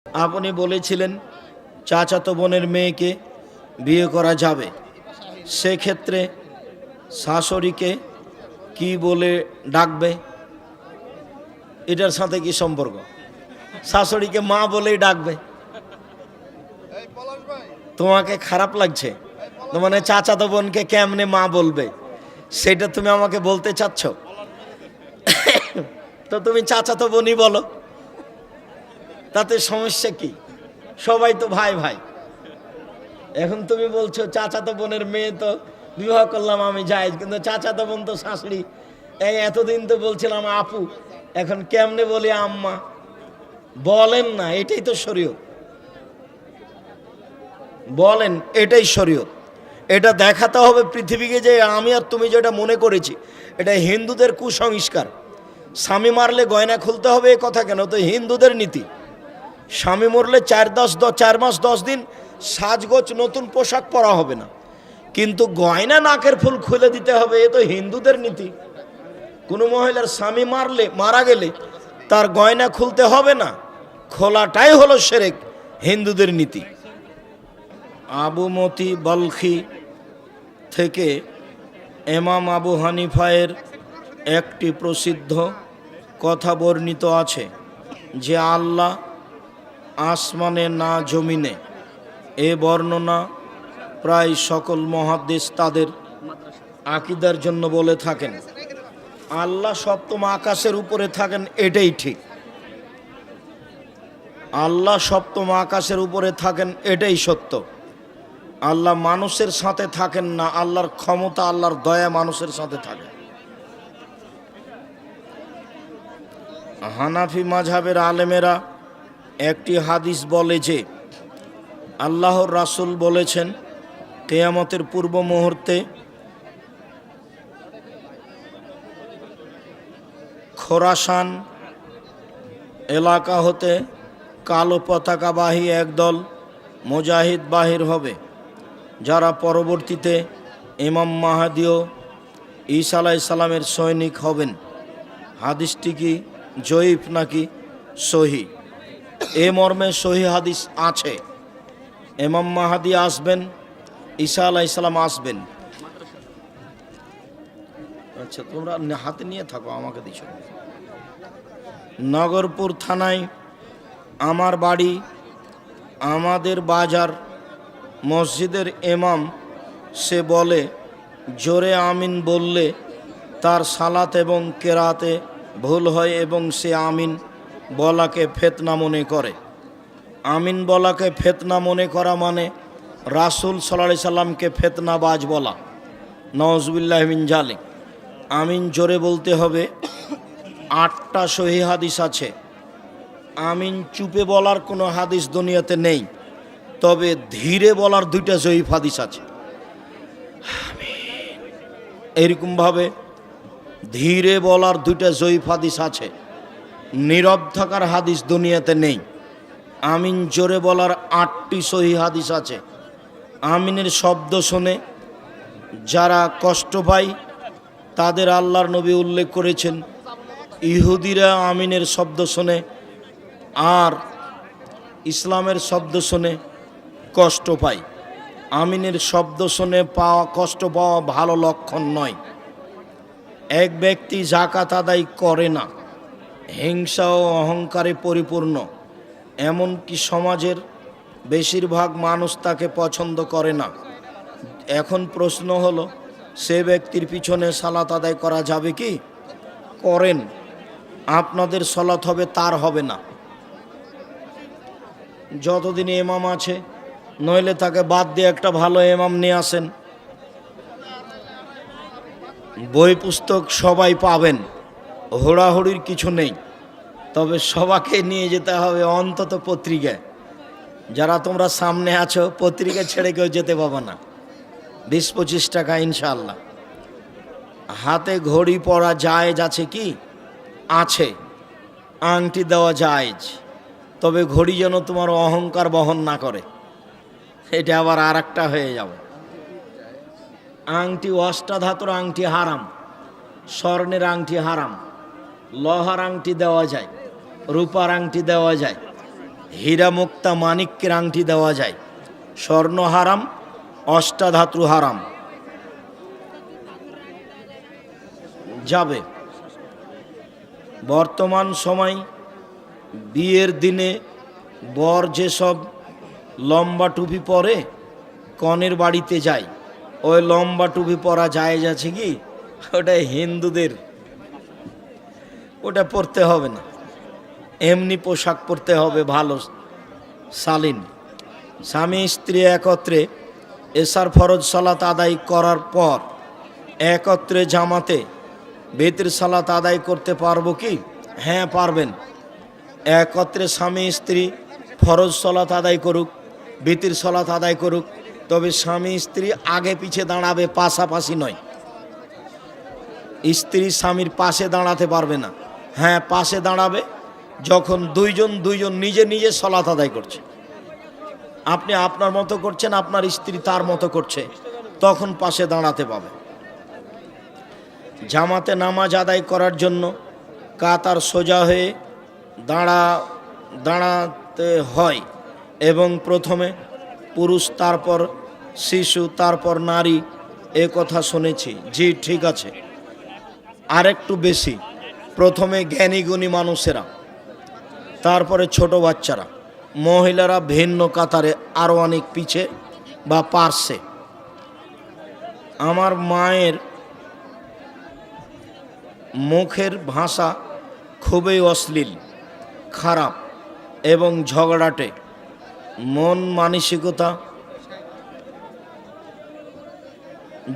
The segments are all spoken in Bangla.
আপনি বলেছিলেন চাচাতো বোনের মেয়েকে বিয়ে করা যাবে, সেক্ষেত্রে শাশুড়িকে কি বলে ডাকবে? এটার সাথে কি সম্পর্ক? শাশুড়িকে মা বলেই ডাকবে। তোমাকে খারাপ লাগছে তো, মানে চাচাতো বোনকে কেমনে মা বলবে সেটা তুমি আমাকে বলতে চাচ্ছ? তো তুমি চাচাতো বোনই বলো, তাতে সমস্যা কি? সবাই তো ভাই ভাই। এখন তুমি বলছো চাচাতো বোনের মেয়ে তো বিবাহ করলাম আমি জায়েজ, কিন্তু চাচাতো বোন তো শাশুড়ি। এই এতদিন তো বলছিলাম আপু, এখন কেমনে বলি আম্মা? বলেন না, এটাই তো শরীয়ত। বলেন এটাই শরীয়ত। এটা দেখাতে হবে পৃথিবীকে যে আমি আর তুমি যেটা মনে করেছি এটা হিন্দুদের কুসংস্কার। স্বামী মারলে গয়না খুলতে হবে এ কথা কেন? তো হিন্দুদের নীতি। স্বামী মরলে 4 মাস 10 দিন সাজগোজ নতুন পোশাক পরা হবে না, কিন্তু গয়না নাকের ফুল খুলে দিতে হবে, এ তো হিন্দুদের নীতি। কোনো মহিলার স্বামী মারা গেলে তার গয়না খুলতে হবে না, খোলাটাই হলো শিরক, হিন্দুদের নীতি। আবু মতি বলখি থেকে ইমাম আবু হানিফায়ের একটি প্রসিদ্ধ কথা বর্ণিত আছে যে আল্লাহ আসমানে না জমিনে। এ বর্ণনা প্রায় সকল মুহাদ্দিস তাদের আকীদার জন্য বলে থাকেন। আল্লাহ সপ্তম আকাশের উপরে থাকেন, এটাই ঠিক। আল্লাহ সপ্তম আকাশের উপরে থাকেন, এটাই সত্য। আল্লাহ মানুষের সাথে থাকেন না, আল্লাহর ক্ষমতা, আল্লাহর দয়া মানুষের সাথে থাকে। হানাফি মাযহাবের আলেমেরা একটি হাদিস বলে যে আল্লাহর রাসূল বলেছেন কিয়ামতের পূর্ব মুহূর্তে খোরাসান এলাকা হতে কালো পতাকাবাহী একদল মুজাহিদ বাহির হবে, যারা পরবর্তীতে ইমাম মাহদী ও ঈসা আলাইহিস সালামের সৈনিক হবেন। হাদিসটি কি জয়ীফ নাকি সহি? এ মর্মে সহি হাদিস আছে। ইমাম মাহদী আসবেন, ঈসা আলাইহিস সালাম আসবেন। আচ্ছা, তোমরা হাতে নিয়ে থাকো, আমাকে দিছো। নগরপুর থানায় আমার বাড়ি, আমাদের বাজার মসজিদের ইমাম, সে বলে জোরে আমিন বললে তার সালাত এবং কেরাতে ভুল হয় এবং সে আমিন বলাকে ফিতনা মনে করে। আমিন বলাকে ফিতনা মনে করা মানে রাসূল সাল্লাল্লাহু আলাইহি সাল্লামকে ফিতনাবাজ বলা। নাউজুবিল্লাহি মিন যালিক। আমিন জোরে বলতে হবে। 8টা সহিহ হাদিস আছে। আমিন চুপে বলার কোনো হাদিস দুনিয়াতে নেই, তবে ধীরে বলার 2টা জয়ীফ হাদিস আছে। এরকমভাবে ধীরে বলার 2টা জয়ীফ হাদিস আছে। নীরব থাকার হাদিস দুনিয়াতে নেই। আমিন জোরে বলার 8টি সহিহ হাদিস আছে। আমিনের শব্দ শুনে যারা কষ্ট পায় তাদের আল্লাহর নবী উল্লেখ করেছেন, ইহুদিরা আমিনের শব্দ শুনে আর ইসলামের শব্দ শুনে কষ্ট পায়। আমিনের শব্দ শুনে কষ্ট পাওয়া ভালো লক্ষণ নয়। এক ব্যক্তি যাকাত আদায় করে না, হিংসা ও অহংকারে পরিপূর্ণ, এমনকি সমাজের বেশিরভাগ মানুষ তাকে পছন্দ করে না। এখন প্রশ্ন হলো, সে ব্যক্তির পিছনে সালাত আদায় করা যাবে কি? করেন, আপনাদের সালাত হবে, তার হবে না। যতদিন ইমাম আছে, নইলে তাকে বাদ দিয়ে একটা ভালো ইমাম নিয়ে আসেন। বই পুস্তক সবাই পাবেন, হোড়াহুড়ির কিছু নেই, তবে সবাইকে নিয়ে যেতে হবে অন্তত পত্রিকায়। যারা তোমরা সামনে আছো, পত্রিকা ছেড়ে কেউ যেতে পাবে না। 20-25 টাকা ইনশাআল্লাহ। হাতে ঘড়ি পরা জায়েজ আছে কি? আছে। আংটি দেওয়া জায়েজ, তবে ঘড়ি যেন তোমার অহংকার বহন না করে, এটা আবার আর একটা হয়ে যাবে। আংটি অষ্টাধাতুর আংটি হারাম, স্বর্ণের আংটি হারাম। লোহার আংটি দেওয়া যায়, রূপার আংটি দেওয়া যায়, হীরা মুক্তা মানিক্যের আংটি দেওয়া যায়, স্বর্ণ হারাম, অষ্টাধাতু হারাম। যাবে বর্তমান সময় বিয়ের দিনে বর যেসব লম্বা টুপি পরে কনের বাড়িতে যায়, ওই লম্বা টুপি পরা জায়েজ আছে কি? ওটা হিন্দুদের, ওটা পরতে হবে না, এমনি পোশাক পরতে হবে ভালো শালীন। স্বামী স্ত্রী একত্রে এশার ফরজ সালাত আদায় করার পর একত্রে জামাতে বেতের সালাত আদায় করতে পারবো কি? হ্যাঁ পারবেন। একত্রে স্বামী স্ত্রী ফরজ সালাত আদায় করুক, বেতের সালাত আদায় করুক, তবে স্বামী স্ত্রী আগে পিছে দাঁড়াবে, পাশাপাশি নয়। স্ত্রী স্বামীর পাশে দাঁড়াতে পারবে না। হ্যাঁ পাশে দাঁড়াবে যখন দুইজন নিজে নিজে সালাত আদায় করছে, আপনি আপনার মতো করছেন, আপনার স্ত্রী তার মতো করছে, তখন পাশে দাঁড়াতে পাবে। জামাতে নামাজ আদায় করার জন্য কাতার সোজা হয়ে দাঁড়াতে হয় এবং প্রথমে পুরুষ, তারপর শিশু, তারপর নারী, এ কথা শুনেছি। জি ঠিক আছে, আরেকটু বেশি, প্রথমে জ্ঞানী গুণী মানুষেরা, তারপরে ছোট বাচ্চারা, মহিলারা ভিন্ন কাতারে আরও অনেক পিছে বা পার্শ্বে। আমার মায়ের মুখের ভাষা খুবই অশ্লীল, খারাপ এবং ঝগড়াটে, মন মানসিকতা।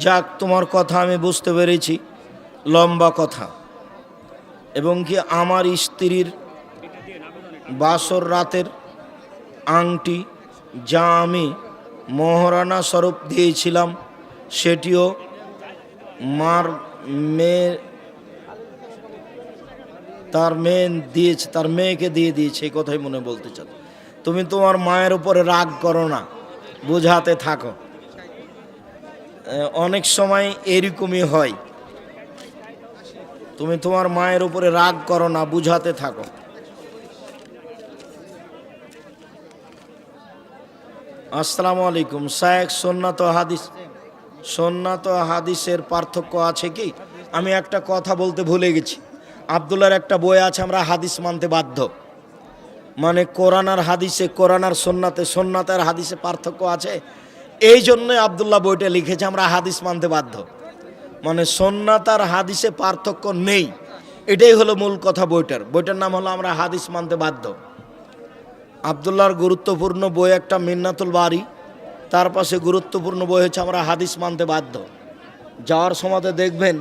যাক, তোমার কথা আমি বুঝতে পেরেছি, লম্বা কথা। এবং কি আমার স্ত্রীর বাসর রাতের আংটি যা আমি মহারানা স্বরূপ দিয়েছিলাম, সেটিও মার মেয়ে তার মেয়েকে দিয়ে দিয়েছে, এই কথাই মনে বলতে চান। তুমি তোমার মায়ের উপরে রাগ করো না, বোঝাতে থাকো। অনেক সময় এরকমই হয়, তুমি তোমার মায়ের উপরে রাগ করো না, বুঝাতে থাকো। আসসালামু আলাইকুম শায়েখ, সুন্নাত হাদিসের পার্থক্য আছে কি? আমি একটা কথা বলতে ভুলে গেছি। আব্দুল্লাহর একটা বই আছে, আমরা হাদিস মানতে বাধ্য, মানে কোরআন আর হাদিসে, কোরআন আর সুন্নাত আর হাদিসে পার্থক্য আছে। এই জন্যই আব্দুল্লাহ বইটা লিখেছে, আমরা হাদিস মানতে বাধ্য, মানে সুন্নাত আর হাদিসে পার্থক্য নেই, এটাই হলো মূল কথা। বইটার নাম হলো আমরা হাদিস মানতে বাধ্য। আব্দুল্লাহর গুরুত্বপূর্ণ বই একটা মিন্নাতুল বারি, তার পাশে গুরুত্বপূর্ণ বই হচ্ছে আমরা হাদিস মানতে বাধ্য। যাওয়ার সময় দেখবেন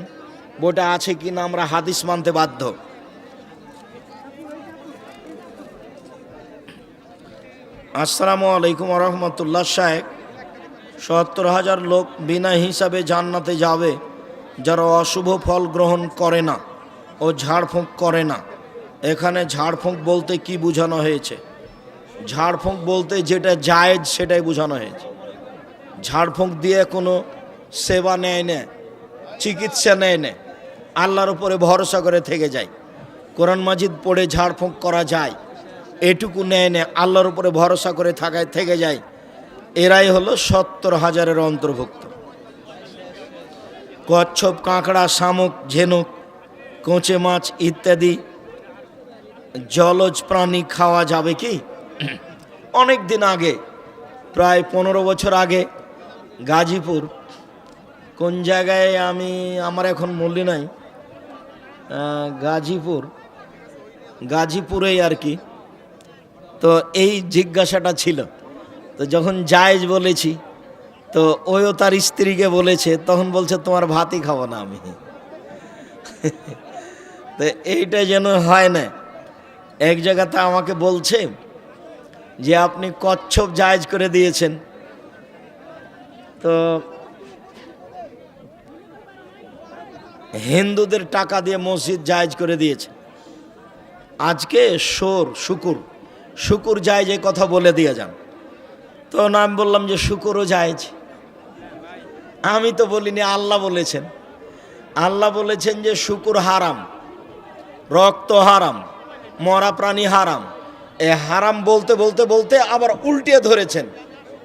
বইটা আছে কি না, আমরা হাদিস মানতে বাধ্য। আসসালামু আলাইকুম রহমতুল্লাহ। শায়েখ, ৭০,০০০ লোক বিনা হিসাবে জান্নাতে যাবে যারা অশুভ ফল গ্রহণ করে না ও ঝাড়ফুঁক করে না। এখানে ঝাড়ফুঁক বলতে কি বোঝানো হয়েছে? ঝাড়ফুঁক বলতে যেটা জায়েজ সেটাই বোঝানো হয়েছে। ঝাড়ফুঁক দিয়ে কোনো সেবা নেয় না, চিকিৎসা নেয় না, আল্লাহর উপরে ভরসা করে থেকে যায়। কোরআন মাজিদ পড়ে ঝাড়ফুঁক করা যায়, এটুকু নেয় না, আল্লাহর উপরে ভরসা করে থেকে যায়। এরাই হলো ৭০,০০০-এর অন্তর্ভুক্ত। কচ্ছপ, কাঁকড়া, শামুক, ঝিনুক, কোঁচে মাছ ইত্যাদি জলজ প্রাণী খাওয়া যাবে কি? অনেক দিন আগে, প্রায় ১৫ বছর আগে, গাজীপুর, কোন জায়গায় আমার এখন মনে নাই, গাজীপুরেই আর কি। তো এই জিজ্ঞাসাটা ছিল, তো যখন জায়েজ বলেছি, তো ওইও তার স্ত্রীকে বলেছে, তখন বলছে তোমার ভাতই খাবো না আমি। তো এইটা যেন হয় না। এক জায়গাতে আমাকে বলছে যে আপনি কচ্ছপ জায়েজ করে দিয়েছেন, তো হিন্দুদের টাকা দিয়ে মসজিদ জায়েজ করে দিয়েছে। আজকে শুকুর জায়েজ, এই কথা বলে দিয়ে যান। তো আমি বললাম যে শুকুরও জায়েজ। আমি তো বলিনি, আল্লাহ বলেছেন। আল্লাহ বলেছেন যে শুকুর হারাম, রক্ত হারাম, মরা প্রাণী হারাম, এ হারাম বলতে বলতে বলতে আবার উল্টে ধরেছেন,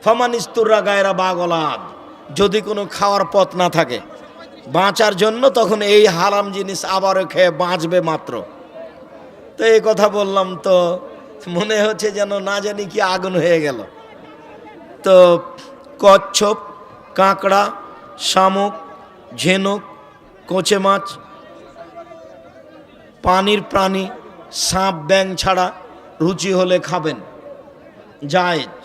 ফামানিস্তুররা গায়রা বাগলাদ, যদি কোনো খাওয়ার পথ না থাকে বাঁচার জন্য, তখন এই হারাম জিনিস আবারও খেয়ে বাঁচবে মাত্র। তো এই কথা বললাম তো মনে হচ্ছে যেন না জানি কি আগুন হয়ে গেল। তো কচ্ছপ, কাঁকড়া, শামুক, ঝিনুক, কোচে মাছ, পানির প্রাণী, সাপ, ব্যাঙ ছাড়া রুচি হলে খাবেন, জায়েজ,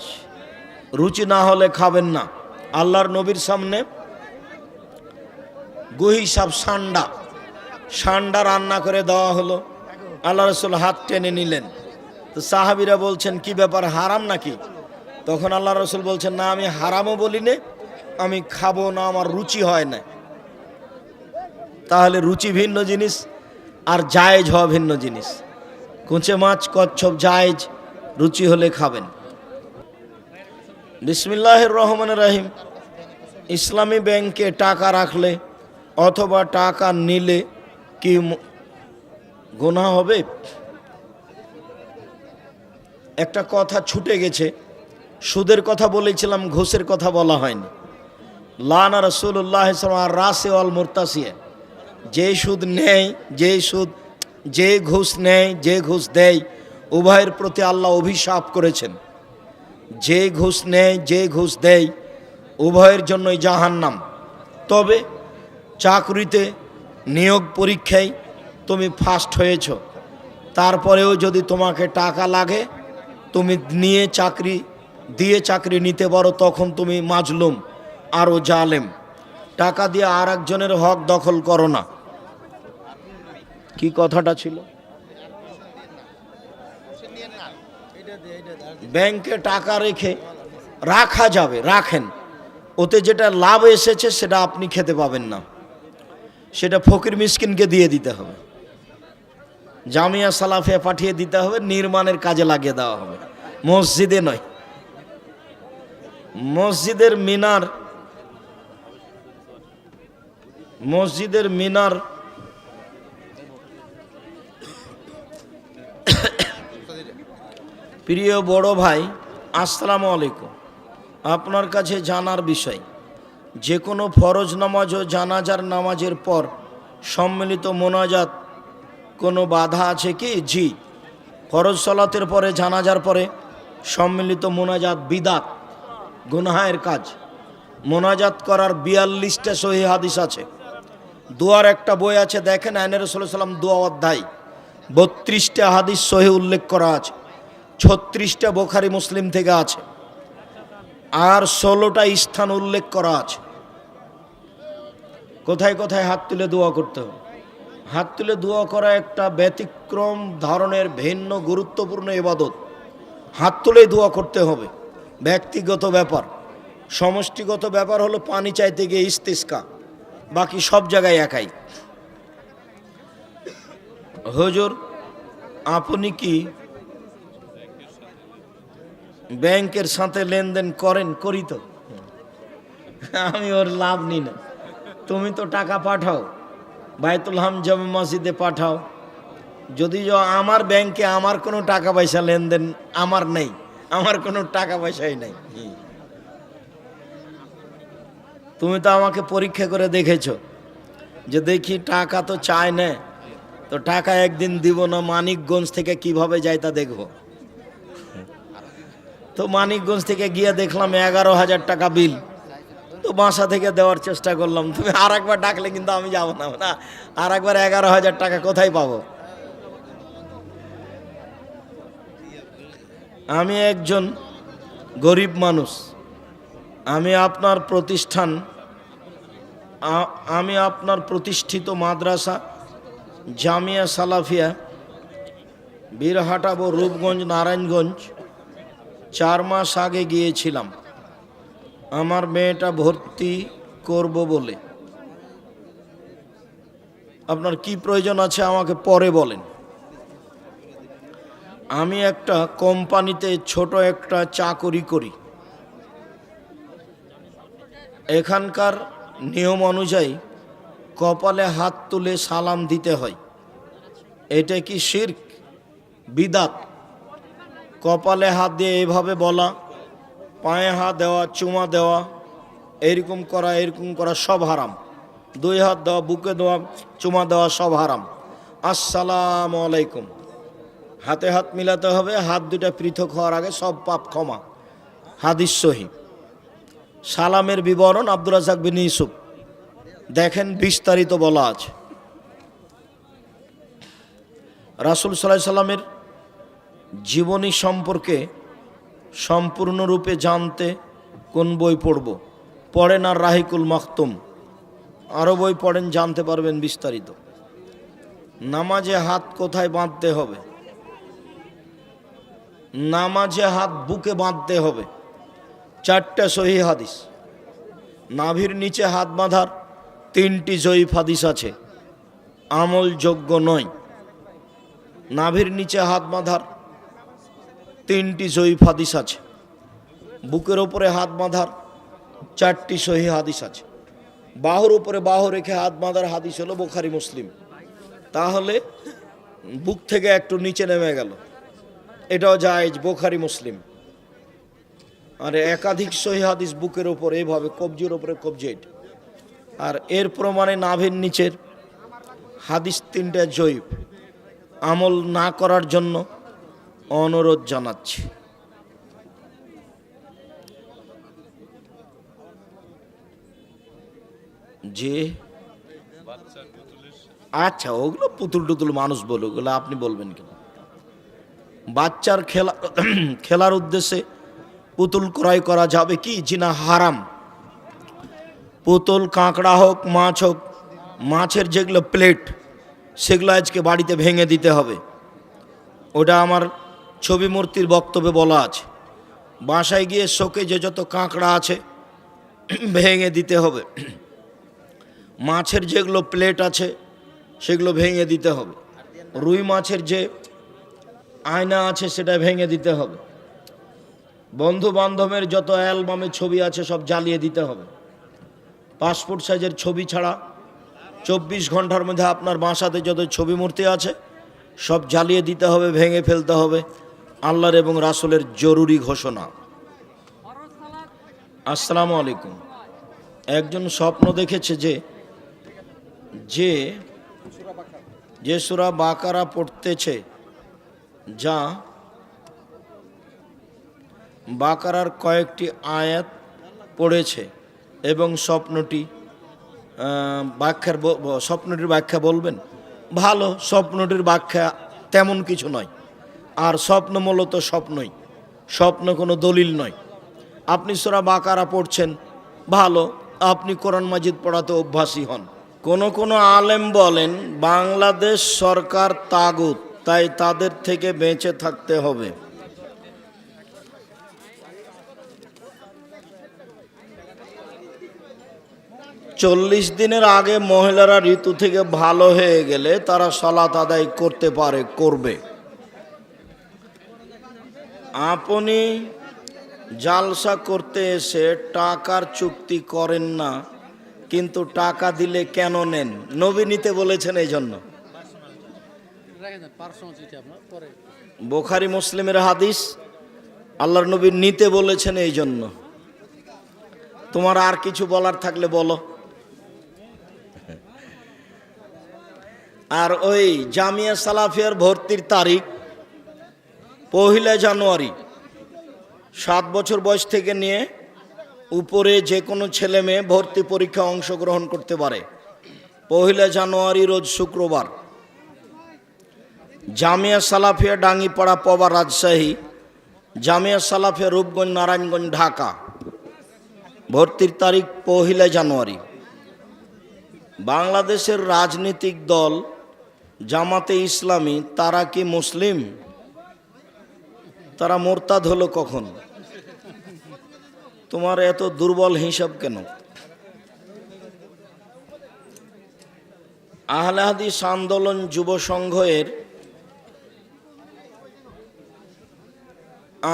রুচি না হলে খাবেন না। আল্লাহর নবীর সামনে গুহি সাপ, সান্ডা রান্না করে দেওয়া হলো। আল্লাহ রসুল হাত টেনে নিলেন। তো সাহাবিরা বলছেন কি ব্যাপার, হারাম নাকি? তখন আল্লাহ রসুল বলছেন, না আমি হারামও বলি না, আমি খাবো না, আমার রুচি হয় না। তাহলে রুচি ভিন্ন জিনিস আর জায়েজ হওয়া ভিন্ন জিনিস। কুঁচে মাছ, কচ্ছপ জায়েজ, রুচি হলে খাবেন। বিসমিল্লাহির রহমানির রহিম। ইসলামী ব্যাংকে টাকা রাখলে অথবা টাকা নিলে কি গুনাহ হবে? একটা কথা ছুটে গেছে, সুদের কথা বলেছিলাম, ঘুষের কথা বলা হয়নি। লানা রাসূলুল্লাহ সাল্লাল্লাহু আলাইহি রাসি ওয়াল মুরতাসিয়া, যে সুদ নেয়, যে ঘুষ নেয়, যে ঘুষ দেয়, উভয়ের প্রতি আল্লাহ অভিশাপ করেছেন। যে ঘুষ নেয়, যে ঘুষ দেয়, উভয়ের জন্যই জাহান্নাম। তবে চাকরিতে নিয়োগ পরীক্ষায় তুমি ফার্স্ট হয়েছ, তারপরেও যদি তোমাকে টাকা লাগে, তুমি দিয়ে চাকরি নিতে পারো, তখন তুমি মাজলুম, আরও জালেম। টাকা দিয়ে আর একজনের হক দখল করো না। কি কথাটা ছিল? ব্যাংকে টাকা রাখা যাবে, রাখেন, ওতে যেটা লাভ এসেছে সেটা আপনি খেতে পাবেন না, সেটা ফকির মিসকিনকে দিয়ে দিতে হবে, জামিয়া সালাফিয়া পাঠিয়ে দিতে হবে, নির্মাণের কাজে লাগিয়ে দেওয়া হবে, মসজিদে নয়। মসজিদের মিনার প্রিয় বড় ভাই, আসসালামু আলাইকুম। আপনার কাছে জানার বিষয়, যে কোনো ফরজ নামাজ ও জানাজার নামাজের পর সম্মিলিত মোনাজাত কোনো বাধা আছে কি? জি, ফরজ সালাতের পরে, জানাজার পরে সম্মিলিত মোনাজাত বিদাত, গুনাহের কাজ। মোনাজাত করার 42টা সহিহ হাদিস আছে। দোয়ার একটা বই আছে, দেখেন, আইনে রাসূল সাল্লাল্লাহু আলাইহি ওয়াসাল্লাম দোয়া অধ্যায়, 32টা হাদিস সহিহ উল্লেখ করা আছে, 36টা বুখারী মুসলিম থেকে আছে, আর 16টা স্থান উল্লেখ করা আছে। কোথায় কোথায় হাত তুলে দোয়া করতে হবে। হাত তুলে দোয়া করা একটা ব্যতিক্রম ধরনের ভিন্ন গুরুত্বপূর্ণ ইবাদত। হাত তুলেই দোয়া করতে হবে, ব্যক্তিগত ব্যাপার। সমষ্টিগত ব্যাপার হলো পানি চাইতে গিয়ে ইস্তিসকা, বাকি সব জায়গায় একাই। হুজুর, আপনি কি ব্যাংকের সাথে লেনদেন করেন? করি তো। আমি ওর লাভ নিই না। তুমি তো টাকা পাঠাও, বাইতুল হাম জামে মসজিদে পাঠাও। যদি আমার ব্যাংকে আমার কোনো টাকা পয়সা লেনদেন আমার নেই, আমার কোনো টাকা পয়সাই নেই। তুমি তো আমাকে পরীক্ষা করে দেখেছো যে দেখি টাকা তো চায় না, তো টাকা একদিন দিব না, মানিকগঞ্জ থেকে কিভাবে যাই তা দেখবো। তো মানিকগঞ্জ থেকে গিয়ে দেখলাম 11,000 টাকা বিল, তো বাসা থেকে দেওয়ার চেষ্টা করলাম। তুমি আর একবার ডাকলে কিন্তু আমি যাব না, আর একবার 11,000 টাকা কোথায় পাবো? আমি একজন গরিব মানুষ, আমি আপনার প্রতিষ্ঠিত মাদ্রাসা জামিয়া সালাফিয়া বীরহাটাবো, রূপগঞ্জ, নারায়ণগঞ্জ 4 মাস আগে গিয়েছিলাম আমার মেয়েটা ভর্তি করব বলে। আপনার কি প্রয়োজন আছে আমাকে পরে বলেন। আমি একটা কোম্পানিতে ছোট একটা চাকরি করি। এখানকার নিয়ম অনুযায়ী কপালে হাত তুলে সালাম দিতে হয়। এটা কি শিরক, বিদাত? কপালে হাত দিয়ে এইভাবে বলা, পায়ে হাত দেওয়া, চুমা দেওয়া, এরকম করা সব হারাম। 2 হাত দেওয়া, বুকে দেওয়া, চুমা দেওয়া সব হারাম। আসসালামু আলাইকুম, হাতে হাত মিলাতে হবে, হাত দুটা পৃথক হওয়ার আগে সব পাপ ক্ষমা। হাদিস সহিহ। সালামের বিবরণ আব্দুর রাজ্জাক বিন ইউসুফ, দেখেন বিস্তারিত বলা আছে। রাসূল সাল্লাল্লাহু আলাইহি সাল্লামের জীবনী সম্পর্কে সম্পূর্ণরূপে জানতে কোন বই পড়ব? পড়েন আর রাহিকুল মাখতুম, আরও বই পড়েন, জানতে পারবেন বিস্তারিত। নামাজে হাত কোথায় বাঁধতে হবে? নামাজে হাত বুকে বাঁধতে হবে। 4টা সহিহ হাদিস। নাভির নিচে হাত বাঁধার 3টি জয়ীফ হাদিস আছে, আমলযোগ্য নয়। নাভির নিচে হাত বাঁধার 3টি জয়ীফ হাদিস আছে। বুকের ওপরে হাত বাঁধার 4টি সহিহ হাদিস আছে। বাহুর উপরে বাহু রেখে হাত বাঁধার হাদিস হলো বুখারী মুসলিম। তাহলে বুক থেকে একটু নিচে নেমে গেল, এটাও জায়েজ, বুখারী মুসলিম। আর একাধিক সহিহ হাদিস বুকের ওপর এইভাবে কবজির ওপরে কবজি, আর এর প্রমাণে নাভির নিচের হাদিস 3টা জয়ীফ। আমল না করার জন্য অনুরোধ জানাচ্ছি। যে আচ্ছা, ওগুলো পুতুল টুতুল মানুষ বলে, ওগুলো আপনি বলবেন কেন? বাচ্চার খেলার উদ্দেশ্যে পুতুল ক্রয় করা যাবে কি? জিনা হারাম। পুতুল কাঁকড়া হোক, মাছ হোক, মাছের যেগুলো প্লেট সেগুলো আজকে বাড়িতে ভেঙে দিতে হবে। ওটা আমার ছবি মূর্তির বক্তব্যে বলা আছে। বাসায় গিয়ে শোকে যে যত কাঁকড়া আছে ভেঙে দিতে হবে। মাছের যেগুলো প্লেট আছে সেগুলো ভেঙে দিতে হবে। রুই মাছের যে আয়না আছে সেটা ভেঙে দিতে হবে। বন্ধু বান্ধবের যত অ্যালবামে ছবি আছে সব জ্বালিয়ে দিতে হবে। পাসপোর্ট সাইজের ছবি ছাড়া 24 ঘন্টার মধ্যে আপনার বাসাতে যত ছবি মূর্তি আছে সব জ্বালিয়ে দিতে হবে, ভেঙে ফেলতে হবে। আল্লাহর এবং রাসূলের জরুরি ঘোষণা। আসসালামু আলাইকুম। একজন স্বপ্ন দেখেছে যে সূরা বাকারা পড়তেছে, যা বাকারার কয়েকটি আয়াত পড়েছে, এবং স্বপ্নটির ব্যাখ্যা বলবেন? ভালো, স্বপ্নটির ব্যাখ্যা তেমন কিছু নয়। আর স্বপ্ন মূলত স্বপ্নই, স্বপ্ন কোনো দলিল নয়। আপনি সূরা বাকারা পড়ছেন, ভালো, আপনি কোরআন মাজিদ পড়াতে অভ্যাসী হন। কোন আলেম বলেন বাংলাদেশ সরকার তাগুত, তাই তাদের থেকে বেঁচে থাকতে হবে। চল্লিশ দিনের আগে মহিলারা ঋতু থেকে ভালো হয়ে গেলে তারা সালাত আদায় করতে পারে, করবে। আপনি জালসা করতে এসে টাকার চুক্তি করেন না, কিন্তু টাকা দিলে কেন নেন? নবী নিতে বলেছেন এই জন্য। বুখারী মুসলিমের হাদিস, আল্লাহর নবী নিতে বলেছেন এই জন্য। তোমার আর কিছু বলার থাকলে বলো। আর ওই জামিয়া সালাফিয়ার ভর্তির তারিখ 1 জানুয়ারি। 7 বছর বয়স থেকে নিয়ে উপরে যে কোনো ছেলে মেয়ে ভর্তি পরীক্ষা অংশগ্রহণ করতে পারে। 1 জানুয়ারি রোজ শুক্রবার। জামিয়া সালাফিয়া ডাঙ্গিপাড়া পবা রাজশাহী, জামিয়া সালাফিয়া রূপগঞ্জ নারায়ণগঞ্জ ঢাকা। ভর্তির তারিখ 1 জানুয়ারি। বাংলাদেশের রাজনৈতিক দল জামাতে ইসলামী, তারা কি মুসলিম? তারা মোরতাদ হলো কখন? তোমার এত দুর্বল হিসাব কেন? আহলে হাদিস আন্দোলন যুব সংঘের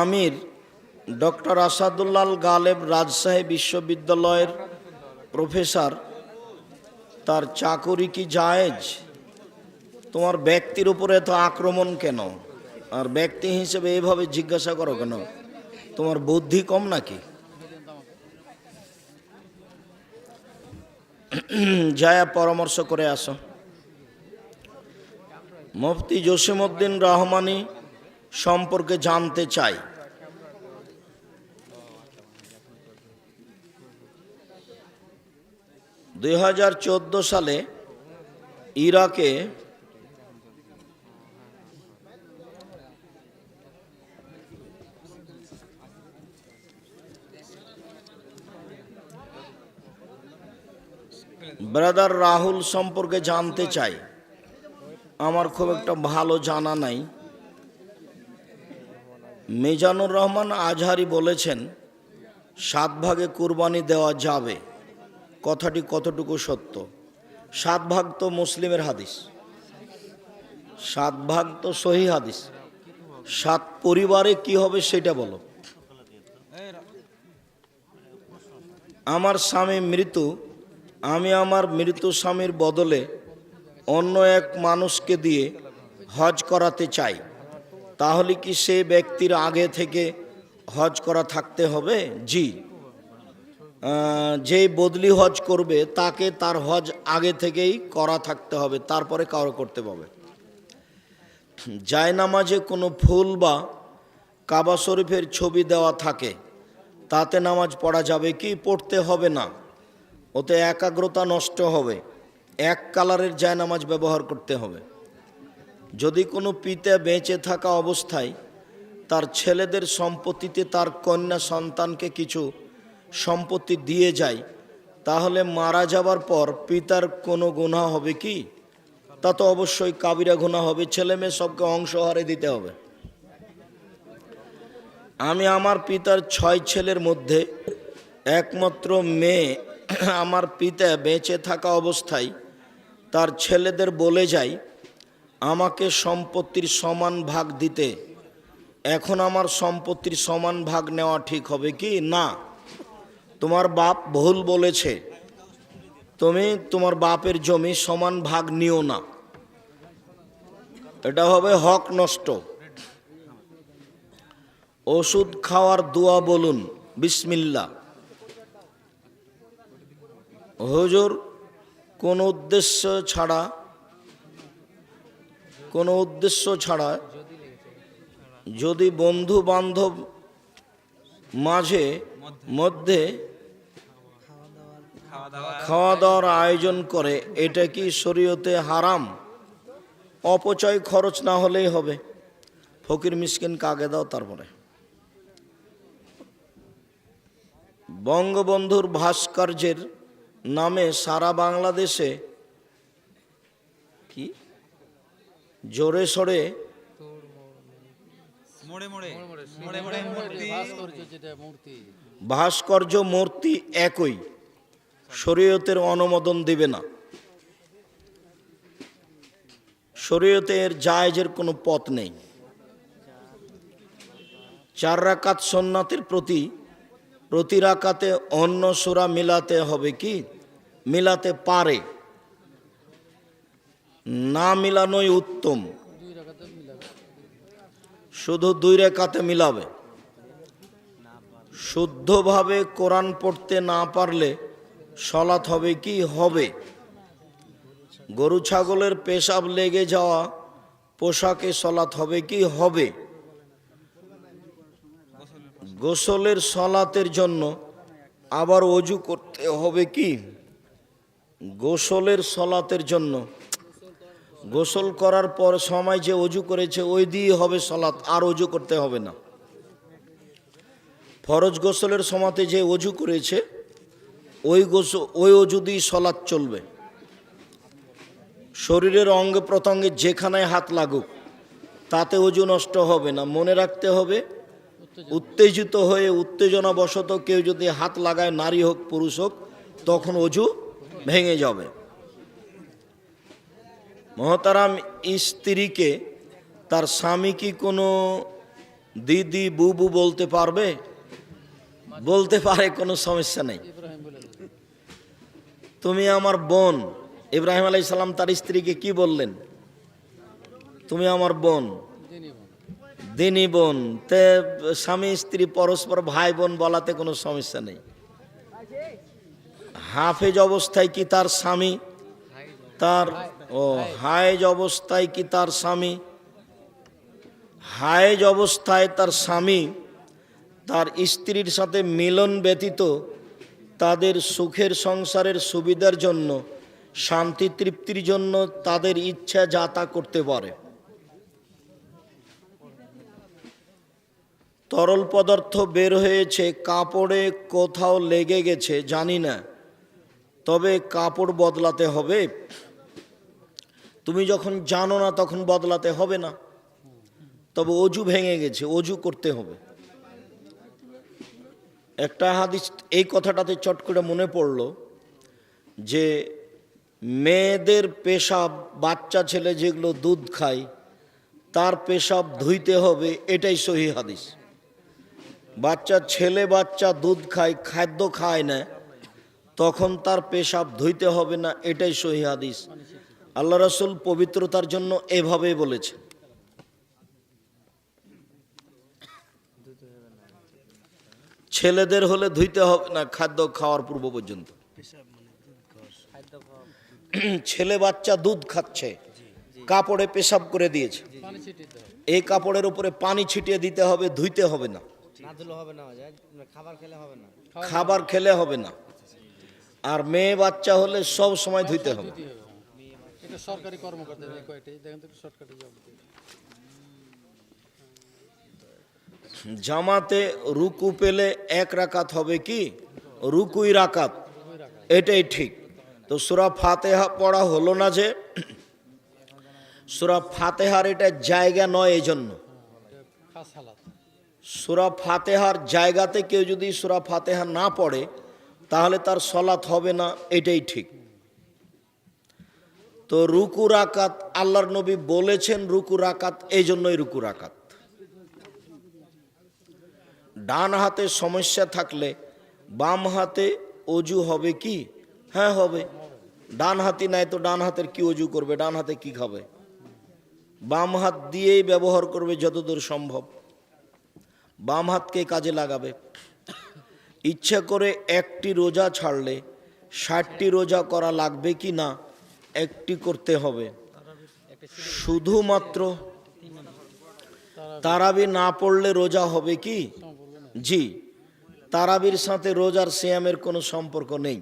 আমির ডক্টর আসাদুল্লাহ গালেব রাজশাহী বিশ্ববিদ্যালয়ের প্রফেসর, তার চাকরি কি জায়েজ? তোমার ব্যক্তির উপরে এত আক্রমণ কেন? আর ব্যক্তি হিসেবে এভাবে জিজ্ঞাসা করো কেন? তোমার বুদ্ধি কম নাকি? যায় পরামর্শ করে আসো। মুফতি জসিমউদ্দিন রহমানী সম্পর্কে জানতে চাই। দুই 2014 সালে ইরাকে ব্রাদার রাহুল সম্পর্কে জানতে চাই। আমার খুব একটা ভালো জানা নাই। মিজানুর রহমান আজহারি বলেছেন 7 ভাগে কুরবানি দেওয়া যাবে। কথাটি কতটুকু সত্য? 7 ভাগ তো মুসলিমের হাদিস, 7 ভাগ তো সহি হাদিস। 7 পরিবারে কি হবে সেটা বলো। আমার স্বামী মৃত্যু, আমি আমার মৃত স্বামীর বদলে অন্য এক মানুষকে দিয়ে হজ করাতে চাই, তাহলে কি সে ব্যক্তির আগে থেকে হজ করা থাকতে হবে? জি, যে বদলি হজ করবে তাকে তার হজ আগে থেকেই করা থাকতে হবে, তারপরে কারো করতে হবে। জায়নামাজে কোনো ফুল বা কাবা শরীফের ছবি দেওয়া থাকে, তাতে নামাজ পড়া যাবে কি? পড়তে হবে না, ওতে একাগ্রতা নষ্ট হবে। এক কালারের জায়নামাজ ব্যবহার করতে হবে। যদি কোনো পিতা বেঁচে থাকা অবস্থায় তার ছেলেদের সম্পত্তিতে তার কন্যা সন্তানকে কিছু সম্পত্তি দিয়ে যায়, তাহলে মারা যাবার পর পিতার কোনো গুনাহ হবে কি? তা তো অবশ্যই কাবিরা গুনাহ হবে। ছেলে মেয়ে সবকে অংশ হারে দিতে হবে। আমি আমার পিতার 6 ছেলের মধ্যে একমাত্র মেয়ে। আমার পিতা বেঁচে থাকা অবস্থায় তার ছেলেদের বলে যায় আমাকে সম্পত্তির সমান ভাগ দিতে। এখন আমার সম্পত্তির সমান ভাগ নেওয়া ঠিক হবে কি? না, তোমার বাপ ভুল বলেছে, তুমি তোমার বাপের জমি সমান ভাগ নিও না, এটা হবে হক নষ্ট। ওষুধ খাওয়ার দোয়া বলুন, বিসমিল্লাহ। হুজুর, কোনো উদ্দেশ্য ছাড়া যদি বন্ধু বান্ধব মধ্যে খাওয়া দাওয়ার আয়োজন করে, এটা কি শরীয়তে হারাম? অপচয় খরচ না হলেই হবে। ফকির মিসকিন কাকে দাও। তারপরে বঙ্গবন্ধুর ভাস্কর্যের নামে সারা বাংলাদেশে কি জোরে সোরে ভাস্কর্য মূর্তি একই, শরীয়তের অনুমোদন দিবে না। শরীয়তের জায়েজের কোনো পথ নেই। 4 রাকাত সুন্নাতের প্রতি রাকাতে অন্য সূরা মিলাতে হবে কি? মিলাতে পারে, না মিলানোই উত্তম। শুধু 2 রাকাতে মিলাবে। শুদ্ধভাবে কোরআন পড়তে না পারলে সলাত হবে কি? হবে। গরু ছাগলের পেশাব লেগে যাওয়া পোশাকে সলাত হবে কি? হবে। গোসলের সলাতের জন্য আবার অজু করতে হবে কি? গোসলের সলাতের জন্য গোসল করার পর সময় যে অজু করেছে ওই দিয়ে হবে সলাত, আর অজু করতে হবে না। ফরজ গোসলের সময়তে যে অজু করেছে ওই অজু দিয়ে সলাত চলবে। শরীরের অঙ্গে প্রত্যঙ্গে যেখানে হাত লাগুক তাতে অজু নষ্ট হবে না। মনে রাখতে হবে, উত্তেজিত হয়ে উত্তেজনাবশত কেউ যদি হাত লাগায়, নারী হোক পুরুষ হোক, তখন অজু ভেঙে যাবে। মহতারাম, স্ত্রীকে তার স্বামী কি কোনো দিদি বুবু বলতে পারবে? বলতে পারে, কোনো সমস্যা নেই। তুমি আমার বোন। ইব্রাহিম আলাইহিস সালাম তার স্ত্রীকে কি বললেন? তুমি আমার বোন। দিনী বোন, তে স্বামী স্ত্রী পরস্পর ভাই বোন বলাতে কোনো সমস্যা নেই। হাফেজ অবস্থায় কি তার স্বামী তার হায়েজ অবস্থায় কি তার স্বামী হায়েজ অবস্থায় তার স্বামী তার স্ত্রীর সাথে মিলন ব্যতীত তাদের সুখের সংসারের সুবিধার জন্য, শান্তি তৃপ্তির জন্য তাদের ইচ্ছা যা তা করতে পারে। তরল পদার্থ বের হয়েছে, কাপড়ে কোথাও লেগে গেছে জানি না, তবে কাপড় বদলাতে হবে। তুমি যখন জানো না তখন বদলাতে হবে না, তবে অজু ভেঙে গেছে, অজু করতে হবে। একটা হাদিস এই কথাটাতে চট করে মনে পড়ল যে মেয়েদের পেশাব, বাচ্চা ছেলে যেগুলো দুধ খায় তার পেশাব ধুইতে হবে, এটাই সহিহ হাদিস। বাচ্চা ছেলে বাচ্চা দুধ খায়, খাদ্য খায় না, তখন তার পেশাব ধুইতে হবে না, এটাই সহিহ হাদিস। আল্লাহ রাসূল পবিত্রতার জন্য এভাবেই বলেছে। ছেলেদের হলে ধুইতে হবে না খাদ্য খাওয়ার পূর্ব পর্যন্ত। ছেলে বাচ্চা দুধ খাচ্ছে, কাপড়ে পেশাব করে দিয়েছে, এই কাপড়ের উপরে পানি ছিটিয়ে দিতে হবে, ধুইতে হবে না, খাবার খেলে হবে না। আর মেয়ে বাচ্চা হলে সব সময় ধুইতে হবে। সরকারি কর্মকর্তা দেখেন তো শর্টকাটে জব। জামাতে রুকু পেলে এক রাকাত হবে কি? রুকুই রাকাত, এটাই ঠিক। তো সূরা ফাতিহা পড়া হলো না, যে সূরা ফাতিহার এটা জায়গা নয়, এই জন্য সূরা ফাতিহার জায়গাতে কেউ যদি সূরা ফাতিহা না পড়ে তাহলে তার সলাত হবে না, এটাই ঠিক। তো রুকু রাকাত আল্লাহর নবী বলেছেন রুকু রাকাত, এই জন্যই রুকু রাকাত। ডান হাতে সমস্যা থাকলে বাম হাতে অজু হবে কি? হ্যাঁ হবে। ডান হাতি নাই তো ডান হাতের কি অজু করবে? ডান হাতে কি খাবে? বাম হাত দিয়েই ব্যবহার করবে যতদূর সম্ভব, বাম হাতকে কাজে লাগাবে। ইচ্ছা করে একটি রোজা ছাড়লে 60টি রোজা করা লাগবে কি না? একটি করতে হবে। শুধুমাত্র তারাবি না পড়লে রোজা হবে কি? জি, তারাবির সাথে রোজার সিয়ামের কোনো সম্পর্ক নেই।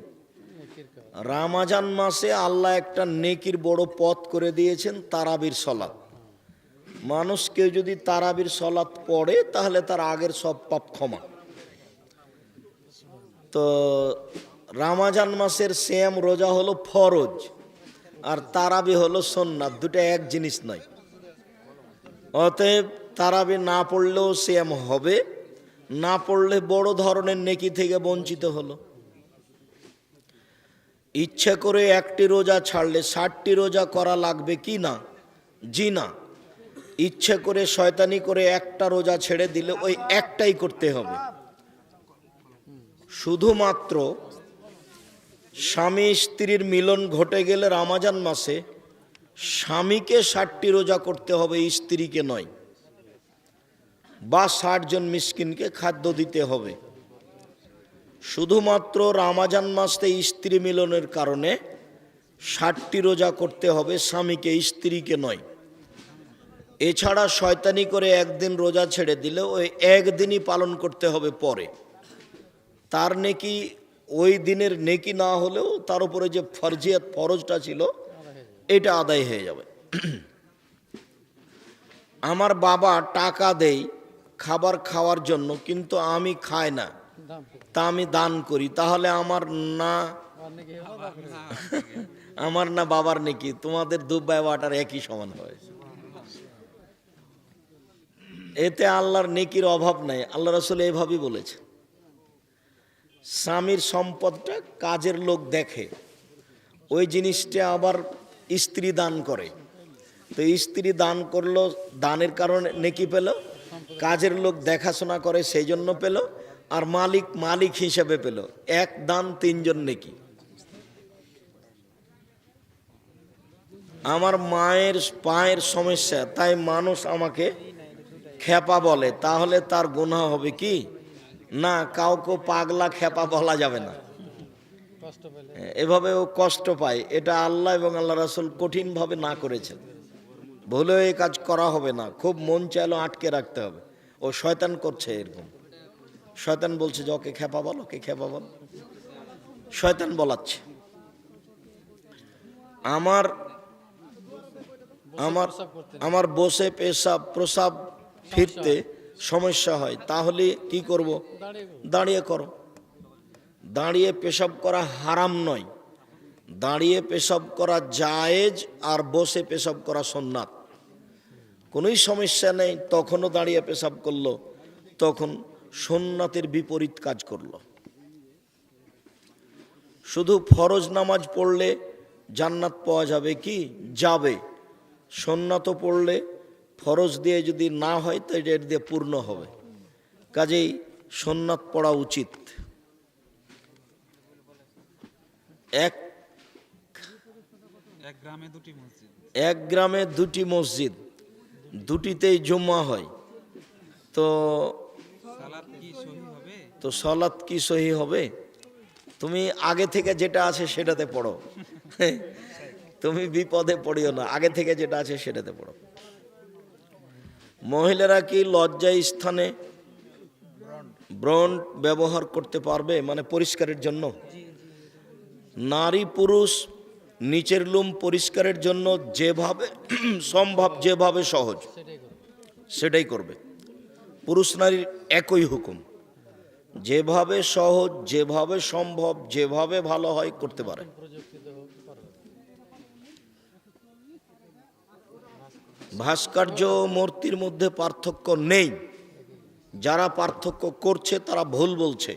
রমজান মাসে আল্লাহ একটা নেকির বড় পথ করে দিয়েছেন, তারাবির সলাত। মানুষ কেউ যদি তারাবির সলাত পড়ে তাহলে তার আগের সব পাপ ক্ষমা। তো রমজান মাসের সিয়াম রোজা হলো ফরজ, আর তারাবি হলো সুন্নাত, দুটো এক জিনিস নয়। অতএব তারাবি না পড়লেও সিয়াম হবে, না পড়লে বড় ধরনের নেকি থেকে বঞ্চিত হলো। ইচ্ছা করে একটি রোজা ছাড়লে 60টি রোজা করা লাগবে কি না? জি না। ইচ্ছা করে শয়তানি করে একটা রোজা ছেড়ে দিলে ওই একটাই করতে হবে। শুধুমাত্র স্বামী স্ত্রীর মিলন ঘটে গেলে রমজান মাসে স্বামীকে 60টি রোজা করতে হবে, স্ত্রীকে নয়। বা 60 জন মিসকিনকে খাদ্য দিতে হবে। শুধুমাত্র রমজান মাসে স্ত্রী মিলনের কারণে 60টি রোজা করতে হবে, স্বামীকে স্ত্রীকে নয়। এছাড়া শয়তানি করে একদিন রোজা ছেড়ে দিলে ওই একদিনই পালন করতে হবে পরে। তার নেকি ওই দিনের নেকি না হলেও তার উপরে যে ফরজিয়াত, ফরজটা ছিল, এটা আদায় হয়ে যাবে। আমার বাবা টাকা দেয় খাবার খাওয়ার জন্য, কিন্তু আমি খাই না, তা আমি দান করি, তাহলে আমার না বাবার নেকি? তোমাদের দুব্বাই ওয়াটার একই সমান হয়। এতে আল্লাহর নেকির অভাব নাই। আল্লাহ রাসূল এইভাবেই বলেছে। স্বামীর সম্পদটা কাজের লোক দেখে, ওই জিনিসটা আবার স্ত্রী দান করে। তো স্ত্রী দান করলো, দানের কারণে নেকি পেল, কাজের লোক দেখাশোনা করে সেই জন্য পেল, আর মালিক হিসেবে পেল। এক দান 3 জন নেকি। আমার মায়ের পায়ের সমস্যা, তাই মানুষ আমাকে খেপা বলে, তাহলে তার গুনাহ হবে কি? না, কাউকে পাগলা খেপা বলা যাবে না। কষ্ট পেলে এভাবে ও কষ্ট পায়, এটা আল্লাহ এবং আল্লাহ রাসূল কঠিনভাবে না করেছেন। ভুলেও এই কাজ করা হবে না, খুব মন চাইলেও আটকে রাখতে হবে। ও শয়তান করছে এরকম, শয়তান বলছে যে ওকে খেপা বল, ওকে খেপা বল, শয়তান বলাচ্ছে। আমার আমার প্রস্রাব করতে আমার বসে পেশাব প্রসাব ফিরতে সমস্যা হয়, তাহলে কি করব? দাঁড়িয়ে করো। দাঁড়িয়ে করো। দাঁড়িয়ে পেশাব করা হারাম নয়, দাঁড়িয়ে পেশাব করা জায়েজ, আর বসে পেশাব করা সুন্নাত। কোনোই সমস্যা নেই, তখনও দাঁড়িয়ে পেশাব করলো, তখন সুন্নাতের বিপরীত কাজ করলো। শুধু ফরজ নামাজ পড়লে জান্নাত পাওয়া যাবে কি? যাবে। সুন্নাতও পড়লে ফরজ দিয়ে যদি না হয় তো এটা দিয়ে পূর্ণ হবে। কাজেই সুন্নাত পড়া উচিত। এক গ্রামে দুটি মসজিদ, দুটিতেই জুম্মা হয়, তো সালাত কি সহি হবে? তুমি আগে থেকে যেটা আছে সেটাতে পড়ো, তুমি বিপদে পড়িও না, আগে থেকে যেটা আছে সেটাতে পড়ো। মহিলারা কি লজ্জা স্থানে ব্রণ ব্যবহার করতে পারবে, মানে পরিষ্কারের জন্য? নারী পুরুষ নিচের লোম পরিষ্কারের জন্য যেভাবে সম্ভব, যেভাবে সহজ সেটাই করো। সেটাই করবে। পুরুষ নারীর একই হুকুম, যেভাবে সহজ, যেভাবে সম্ভব, যেভাবে ভালো হয় করতে পারে। প্রযুক্তিতে হোক পারবে। ভাস্কর্য ও মূর্তির মধ্যে পার্থক্য নেই, যারা পার্থক্য করছে তারা ভুল বলছে।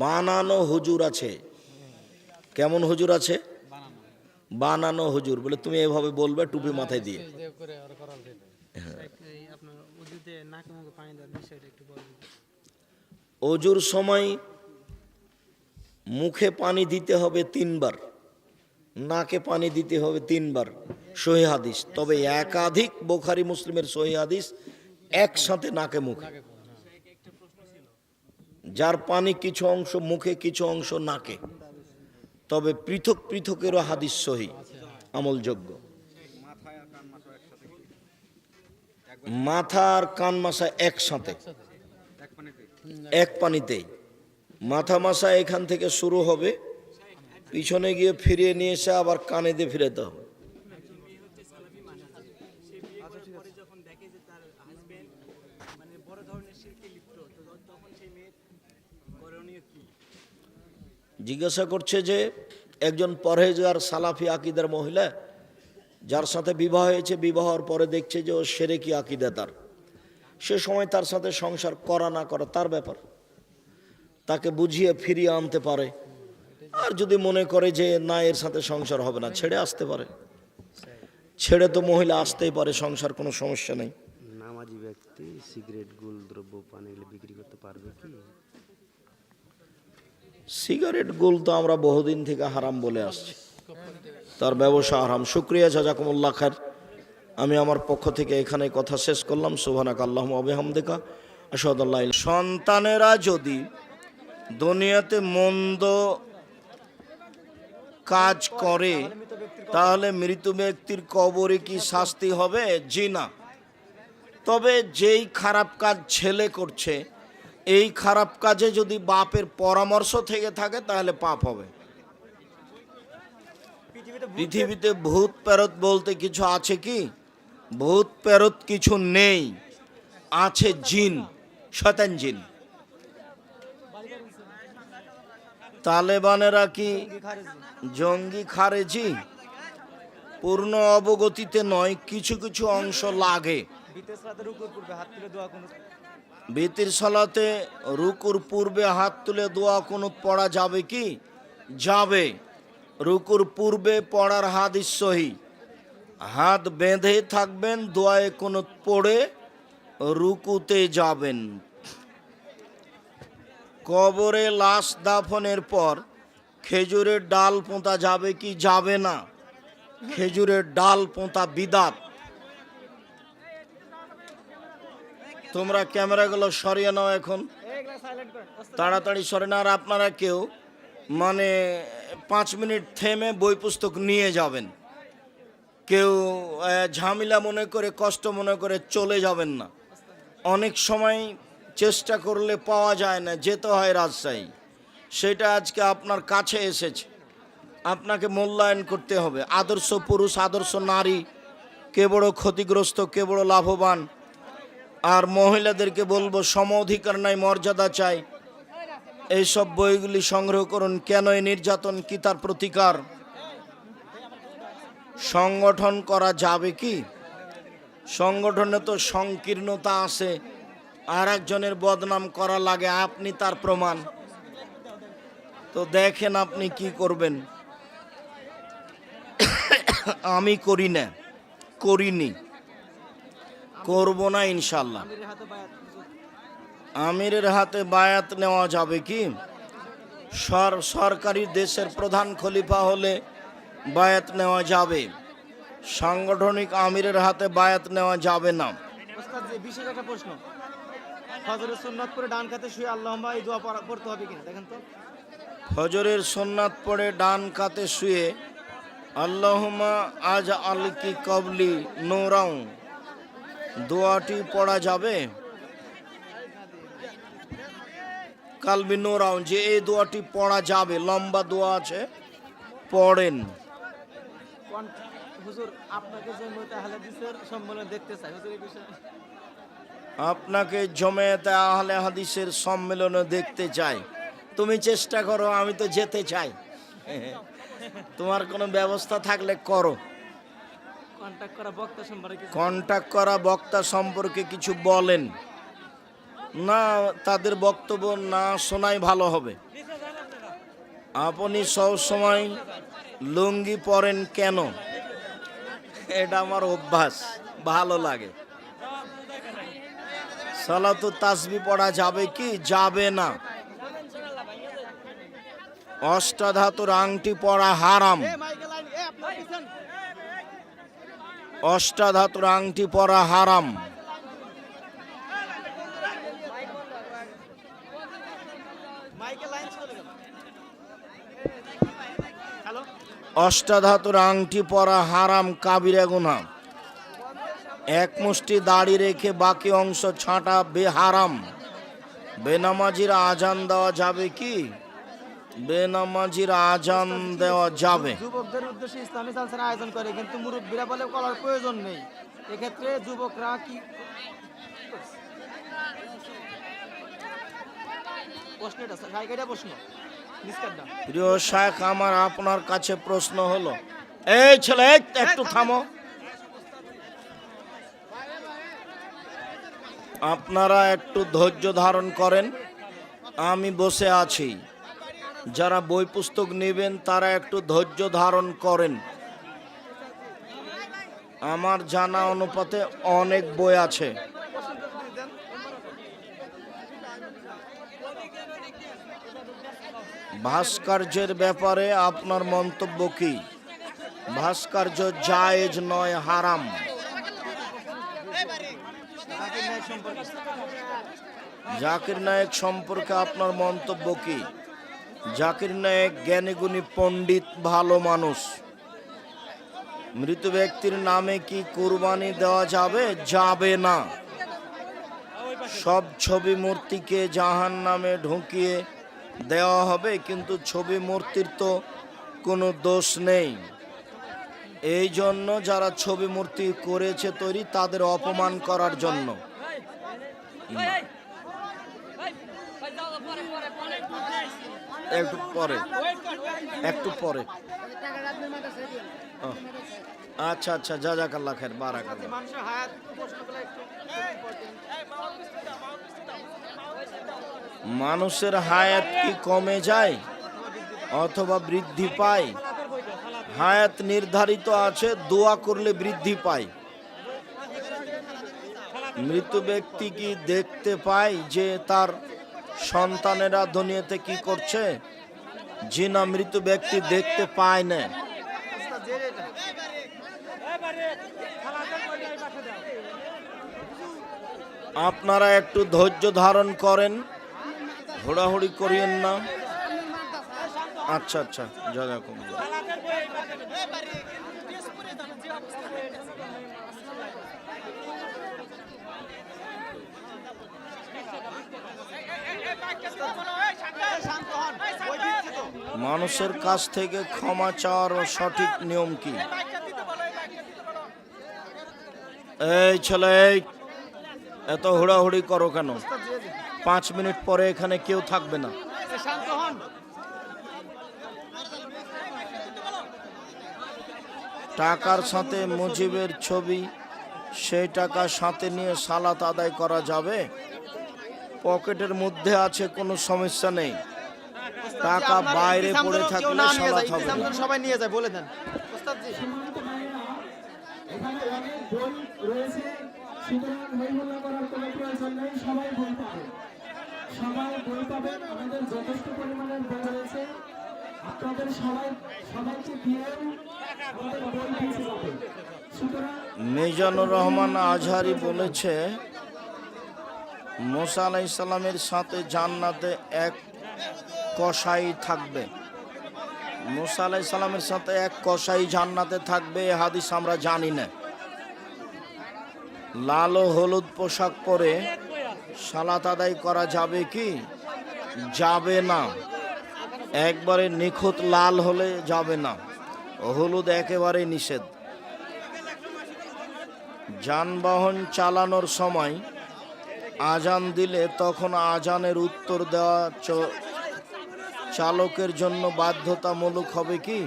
বানানো হুজুর আছে। কেমন হুজুর আছে? বানানো হুজুর বলে তুমি এভাবে বলবে টুপি মাথায় দিয়ে। স্টেজ দিয়ে করে আর করার দিন আপনার উজুতে নাকে মুখে পানি দেওয়ার বিষয়টা একটু বলবেন? অজুর সময় মুখে পানি দিতে হবে 3 বার, নাকে পানি দিতে হবে 3 বার, সহিহ হাদিস। তবে একাধিক বুখারী মুসলিমের সহিহ হাদিস একসাথে নাকে মুখে, যার পানি কিছু অংশ মুখে কিছু অংশ নাকে। তবে পৃথক পৃথকেরও হাদিস সহি, আমলযোগ্য। মাথা আর কান মাসা একসাথে, এক পানিতেই। মাথা মাসা এখান থেকে শুরু হবে, পিছনে গিয়ে ফিরিয়ে নিয়ে এসে আবার কানে দিয়ে ফিরাতে হবে। জিজ্ঞাসা করছে যে একজন পরহেজগার সালাফি আকিদার মহিলা, যার সাথে বিবাহ হয়েছে, বিবাহর পরে দেখছে যে ও শিরকি আকিদা তার, সে সময় তার সাথে সংসার করা না করা তার ব্যাপার, তাকে বুঝিয়ে ফিরিয়ে আনতে পারে। আর যদি মনে করে যে না এর সাথে সংসার হবে না, ছেড়ে আসতে পারে। ছেড়ে তো মহিলা আসতেই পারে, সংসার কোনো সমস্যা নেই। নামাজি ব্যক্তি সিগারেট, গুল দ্রব্য পান এগুলো বিক্রি করতে পারবে কি? সিগারেট গুল তো আমরা বহুদিন থেকে হারাম বলে আসছি, তার ব্যবসা হারাম। শুকরিয়া, জাযাকুমুল্লাহ খায়ের। আমি আমার পক্ষ থেকে এখানে কথা শেষ করলাম। সুবহানাকা আল্লাহুম্মা ওয়া বিহামদিকা আশহাদু আল্লা ইলাহা ইল্লা আনতা। সন্তানেরা যদি দুনিয়াতে মন্দ কাজ করে তাহলে মৃত ব্যক্তির কবরে কি শাস্তি হবে? জি না। তবে যেই খারাপ কাজ ছেলে করছে, এই খারাপ কাজে যদি বাপের পরামর্শ থেকে থাকে তাহলে পাপ হবে। পৃথিবীতে ভূত প্রেরত বলতে কিছু আছে কি? ভূত প্রেরত কিছু নেই, আছে জিন, শয়তান জিন। তালেবানেরা কি জঙ্গি খারেজি? পূর্ণ অবগতিতে নয়, কিছু কিছু অংশ লাগে। বিতির সালাতে রুকুর পূর্বে হাত তুলে দোয়া কুনুত পড়া যাবে কি? যাবে। রুকুর পূর্বে পড়ার হাদিস সহি। হাত বেঁধে থাকবেন, দোয়ায়ে কুনুত পড়ে রুকুতে যাবেন। কবরে লাশ দাফনের পর খেজুরের ডাল পোঁতা যাবে কি? যাবে না। খেজুরের ডাল পোঁতা বিদাত। তোমরা ক্যামেরাগুলো সরিয়ে নাও এখন, তাড়াতাড়ি সরে না। আর আপনারা কেউ মানে 5 মিনিট থেমে বই পুস্তক নিয়ে যাবেন। কেউ ঝামেলা মনে করে, কষ্ট মনে করে চলে যাবেন না। অনেক সময় চেষ্টা করলে পাওয়া যায় না, যেতে হয় রাজশাহী। সেটা আজকে আপনার কাছে এসেছে, আপনাকে মূল্যায়ন করতে হবে। আদর্শ পুরুষ, আদর্শ নারী, কে বড় ক্ষতিগ্রস্ত, কে বড় লাভবান। আর মহিলাদেরকে বলবো সম অধিকার নাই, মর্যাদা চাই। এইসব বইগুলি সংগ্রহ করুন। কেন এই নির্যাতন, কি তার প্রতিকার? সংগঠন করা যাবে কি? সংগঠনে তো সংকীর্ণতা আছে, আর একজনের বদনাম করা লাগে, আপনি তার প্রমাণ। তো দেখেন আপনি কি করবেন। আমি করি না, করিনি, করব না ইনশাল্লাহ। আমিরের হাতে বায়াত নেওয়া যাবে কি? সরকারি দেশের প্রধান খলিফা হলে বায়াত নেওয়া যাবে, সাংগঠনিক আমিরের হাতে বায়াত নেওয়া যাবে না। ওস্তাদ জি, বিশেষ একটা প্রশ্ন, ফজরের সুন্নাত পড়ে ডান কাতে শুয়ে আল্লাহুম্মা এই দোয়া পড়তে হবে কিনা দেখেন তো। ফজরের সুন্নাত পড়ে ডান কাতে শুয়ে আল্লাহুম্মা আজ আলকি কবলি নূরাও দোয়াটি পড়া যাবে? কালবি নূরাও, যে এই দোয়াটি পড়া যাবে, লম্বা দোয়া আছে, পড়েন। হুজুর আপনাকে জমিয়তে আহলে হাদিসের সম্মেলন দেখতে চাই হুজুর, এই বিষয়ে। আপনাকে জমিয়তে আহলে হাদিসের সম্মেলনে দেখতে চাই। তুমি চেষ্টা করো, আমি তো যেতে চাই। তোমার কোনো ব্যবস্থা থাকলে করো। কন্টাক্ট করা বক্তা সম্পর্কে কন্টাক্ট করা বক্তা সম্পর্কে কিছু বলেন না, তাদের বক্তব্য না শোনাই ভালো হবে। আপনি সব সময় লুঙ্গি পরেন কেন? এটা আমার অভ্যাস, ভালো লাগে। সালাতু তাসবিহ পড়া যাবে কি? যাবে না। অষ্টাধাতুর আংটি পরা হারাম। অষ্টাধাতুর আংটি পরা হারাম। অষ্টাধাতুর আংটি পরা হারাম, কাবিরা গুনাহ। এক মুষ্টি দাড়ি রেখে বাকি অংশ ছাঁটা বেহারাম। বেনামাজির আজান দেওয়া যাবে কি? বেনামাজির আজান দেওয়া যাবে। যুবকদের উদ্দেশ্যে ইসলামী জালসার আয়োজন করে, কিন্তু মুরব্বীরা বলে করার প্রয়োজন নেই। এক্ষেত্রে যুবকরা কি প্রশ্ন? এটা সাইকেটা প্রশ্ন নিষ্কাটটা। প্রিয় শায়েখ আমার আপনার কাছে প্রশ্ন হলো, এই ছেলে একটু থামো। আপনারা একটু ধৈর্য ধারণ করেন, আমি বসে আছি। যারা বই পুস্তক নেবেন তারা একটু ধৈর্য ধারণ করেন। আমার জানা অনুপাতে অনেক বই আছে। ভাস্কর্যের ব্যাপারে আপনার মন্তব্য কি? ভাস্কর্য জায়েজ নয়, হারাম। জাকির নায়েক সম্পর্কে আপনার মন্তব্য কি? জাকির নায়েক জ্ঞানীগুণী পণ্ডিত, ভালো মানুষ। মৃত ব্যক্তির নামে কি কুরবানি দেওয়া যাবে? যাবে না। সব ছবি মূর্তিকে জাহান্নামে ঢুকিয়ে দেওয়া হবে, কিন্তু ছবি মূর্তির তো কোনো দোষ নেই। এই জন্য যারা ছবি মূর্তি করেছে তৈরি, তাদের অপমান করার জন্য। একটু পরে, একটু পরে। আচ্ছা আচ্ছা, জাযাকাল্লাহ খায়ের, বারাকাল্লাহ। মানুষের হায়াত প্রশ্নগুলো একটু মানুষের হায়াত কি কমে যায় অথবা বৃদ্ধি পায়? হায়াত নির্ধারিত আছে, দোয়া করলে বৃদ্ধি পায়। মৃত ব্যক্তি কি দেখতে পায় যে তার সন্তানেরা দুনিয়াতে কি করছে? জি না, মৃত ব্যক্তি দেখতে পায় না। আপনারা একটু ধৈর্য ধারণ করেন, হুড়াহুড়ি করিয়েন না। আচ্ছা আচ্ছা, জাযাকুমুল্লাহ। মানুষের কাছ থেকে ক্ষমা চাওয়ার সঠিক নিয়ম কি? এই ছেলে, এই এত হুড়াহুড়ি করো কেন? 5 মিনিট পরে এখানে কেউ থাকবে না। শান্ত হন। টাকার সাথে মুজিবের ছবি, সেই টাকা সাথে নিয়ে সালাত আদায় করা যাবে? পকেটের মধ্যে আছে, কোনো সমস্যা নেই। টাকা আপনার বাইরে ইতিসাম পড়ে যেন কেউ থাকলে না নিয়ে সালাত যায়, হবে ইতিসাম না। যেন সবাই নিয়ে যায়, বলে দেন ওস্তাদ জি। এখানে অনেক বই রয়েছে, সুতরাং হইহুল্লা করার কোনো প্রয়োজন নেই, সবাই বই পাবে, সবাই বই পাবেন। আমাদের যথেষ্ট পরিমাণের বই রয়েছে, আপনাদের সবাইকে দিয়েও আমাদের বই পিছিয়ে যাবে। সুতরাং মিজানুর রহমান আজহারি বলেছে, মুসা আলাইহিস সালামের সাথে জান্নাতে এক কসাই থাকবে। মুসা আলাইহিস সালামের সাথে এক কসাই জান্নাতে থাকবে, এ হাদিস আমরা জানি না। লাল ও হলুদ পোশাক পরে সালাত আদায় করা যাবে কি? যাবে না। একবারে নিখুঁত লাল হলে যাবে না, হলুদ একেবারে নিষেধ। যানবাহন চালানোর সময় আজান দিলে তখন আজানের উত্তর দেওয়া চালকের জন্য বাধ্যতামূলক হবে কি?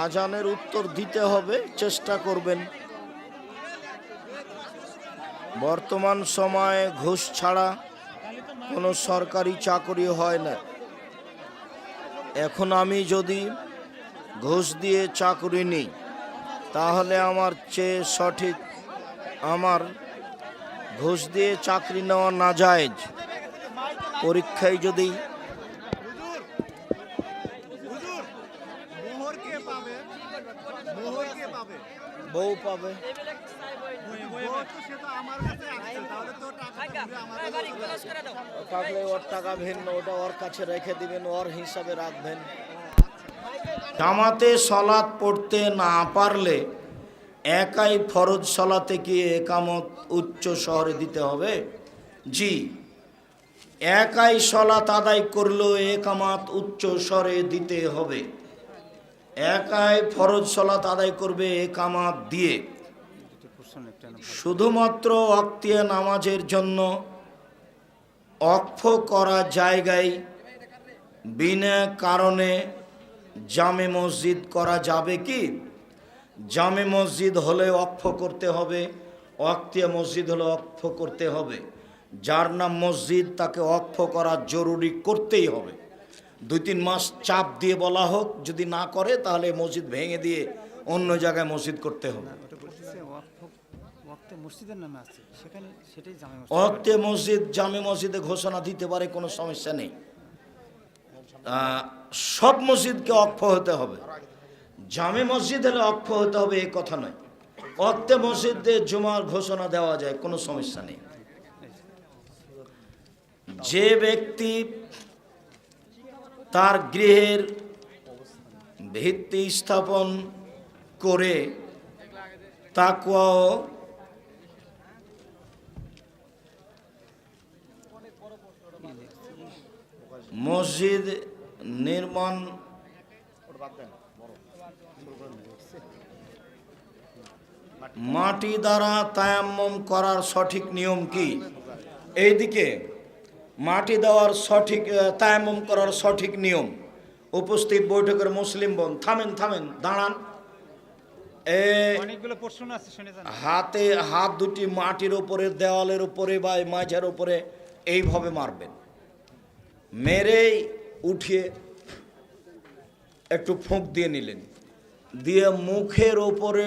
আজানের উত্তর দিতে হবে, চেষ্টা করবেন। বর্তমান সময়ে ঘুষ ছাড়া কোনো সরকারি চাকরি হয় না। এখন আমি যদি ঘুষ দিয়ে চাকরি নিই, তাহলে আমার চেয়ে সঠিক আমার ঘুষ দিয়ে চাকরি নেওয়া নাজায়েজ। পরীক্ষায় যদি বউ পাবে, থাকলে ওর টাকা ভিন্ন, ওটা ওর কাছে রেখে দিবেন, ওর হিসাবে রাখবেন। জামাতে সলাৎ পড়তে না পারলে একাই ফরজ সলাতে গিয়ে একামত উচ্চ শহরে দিতে হবে? জি, একাই সলাত আদায় করলেও একামত উচ্চ স্বরে দিতে হবে। একাই ফরজ সলাত আদায় করবে একামত দিয়ে। শুধুমাত্র ওয়াক্তিয়া নামাজের জন্য অক্ফ করা জায়গায় বিনা কারণে জামে মসজিদ করা যাবে কি? জামে মসজিদ হলে অক্ফ করতে হবে, ওয়াক্তিয়া মসজিদ হলে অক্ফ করতে হবে। যার নাম মসজিদ তাকে অক্ফ করা জরুরি করতেই হবে। 2-3 মাস চাপ দিয়ে বলা হোক, যদি না করে তাহলে মসজিদ ভেঙে দিয়ে অন্য জায়গায় মসজিদ করতে হবে। ওয়াক্তে মসজিদ জামে মসজিদে ঘোষণা দিতে পারে, কোনো সমস্যা নেই। সব মসজিদকে অক্ফ হতে হবে। জামে মসজিদ হলে অক্ফ হতে হবে এই কথা নয়। ওয়াক্তে মসজিদে জুমার ঘোষণা দেওয়া যায়, কোনো সমস্যা নেই। যে ব্যক্তি তার গৃহের ভিত্তি স্থাপন করে তাকওয়া ও মসজিদ নির্মাণ মাটি দ্বারা তায়াম্মুম করার সঠিক নিয়ম কি? এইদিকে মাটি দেওয়ার সঠিক তায়াম্মুম করার সঠিক নিয়ম। উপস্থিত বৈঠকের মুসলিম বোন, থামেন, দাঁড়ান। হাতে হাত দুটি মাটির উপরে, দেওয়ালের উপরে বা মাঝের উপরে এইভাবে মারবেন। মেরেই উঠিয়ে একটু ফুঁক দিয়ে নিলেন, দিয়ে মুখের উপরে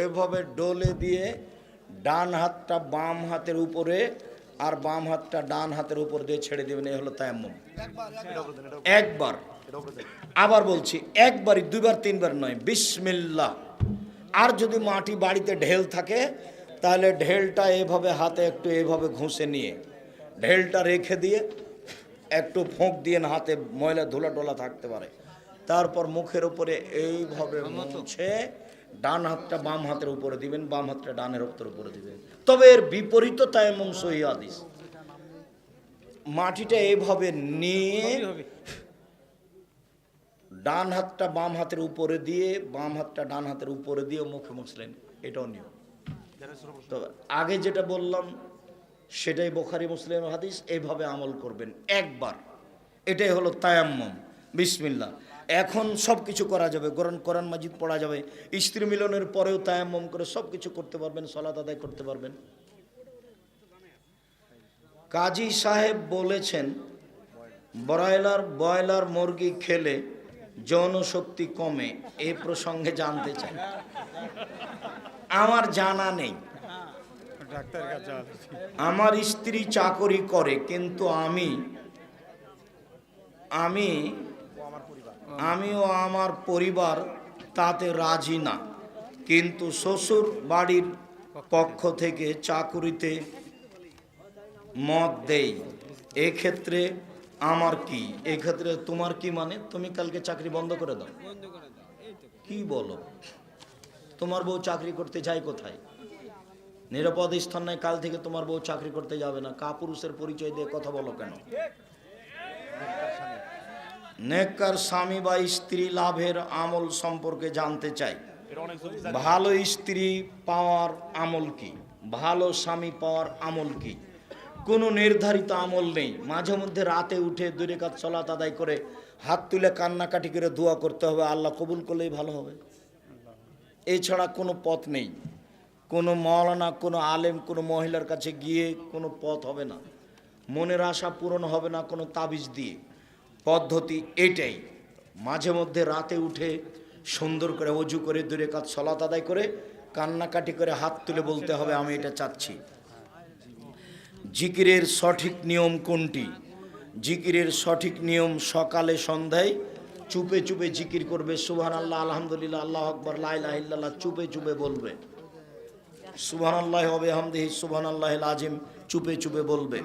এইভাবে ডলে দিয়ে ডান হাতটা বাম হাতের উপরে আর বাম হাতটা ডান হাতের উপর দিয়ে ছেড়ে দেবেন। এই হলো তায়াম্মুম। একবার, আবার বলছি, একবারই, 2বার 3বার নয়। বিসমিল্লাহ। আর যদি মাটি বাড়িতে ঢেল থাকে তাহলে ঢেলটা এভাবে হাতে একটু এভাবে ঘষে নিয়ে ঢেলটা রেখে দিয়ে একটু ফোঁক দিয়ে হাতে ময়লা ধুলা টোলা থাকতে পারে, তারপর মুখের উপরে এইভাবে মুছে ডান হাতটা বাম হাতের উপরে দিবেন, বাম হাতটা ডানের হাতের উপরে দিবেন। তবে এর বিপরীত তায়াম্মুম সহিহ হাদিস। মাটিটা এইভাবে নিয়ে ডান হাতটা বাম হাতের উপরে দিয়ে বাম হাতটা ডান হাতের উপরে দিয়ে মুখে মুছলেন, এটাও নিয়ম। তো আগে যেটা বললাম সেটাই বুখারী মুসলিমের হাদিস, এইভাবে আমল করবেন একবার, এটাই হলো তায়াম্মুম। বিসমিল্লাহ। এখন সব কিছু করা যাবে, কোরআন মাজিদ পড়া যাবে, স্ত্রী মিলনের পরেও তায়াম্মুম করে সব কিছু করতে পারবেন, সালাত আদায় করতে পারবেন। কাজী সাহেব বলেছেন ব্রয়লার মুরগি খেলে যৌন শক্তি কমে, এই প্রসঙ্গে জানতে চাই। আমার জানা নেই, আমার স্ত্রী চাকরি করে কিন্তু আমিও আমার পরিবার তাতে রাজি না, কিন্তু শ্বশুর বাড়ির পক্ষ থেকে চাকুরিতে মত দেই, এক্ষেত্রে আমার কি? এক্ষেত্রে তোমার কি? মানে তুমি কালকে চাকরি বন্ধ করে দাও। কি বলো? তোমার বউ চাকরি করতে যায় কোথায়? নিরাপদ স্থান নাই, কাল থেকে তোমার বউ চাকরি করতে যাবে না। কাপুরুষের পরিচয় দিয়ে কথা বলো কেন? নেককার স্বামী বা স্ত্রী লাভের আমল সম্পর্কে জানতে চাই। ভালো স্ত্রী পাওয়ার আমল কি? ভালো স্বামী পাওয়ার আমল কি? কোনো নির্ধারিত আমল নেই। মাঝে মধ্যে রাতে উঠে 2 রাকাত সালাত আদায় করে হাত তুলে কান্নাকাটি করে দোয়া করতে হবে, আল্লাহ কবুল করলেই ভালো হবে। এছাড়া কোনো পথ নেই। কোনো মাওলানা, কোনো আলেম, কোনো মহিলার কাছে গিয়ে কোনো পথ হবে না, মনের আশা পূরণ হবে না কোনো তাবিজ দিয়ে। পদ্ধতি এটাই, মাঝে মধ্যে রাতে উঠে সুন্দর করে ওযু করে 2 রাকাত সালাত আদায় করে কান্নাকাটি করে হাত তুলে বলতে হবে আমি এটা চাচ্ছি। জিকিরের সঠিক নিয়ম কোনটি? জিকিরের সঠিক নিয়ম সকালে সন্ধ্যায় চুপে চুপে জিকির করবে। সুবহানাল্লাহ, আলহামদুলিল্লাহ, আল্লাহু আকবার, লা ইলাহা ইল্লাল্লাহ চুপে চুপে বলবে। সুবহানাল্লাহি ওয়া বিহামদিহি সুবহানাল্লাহিল আযীম চুপে চুপে বলবে।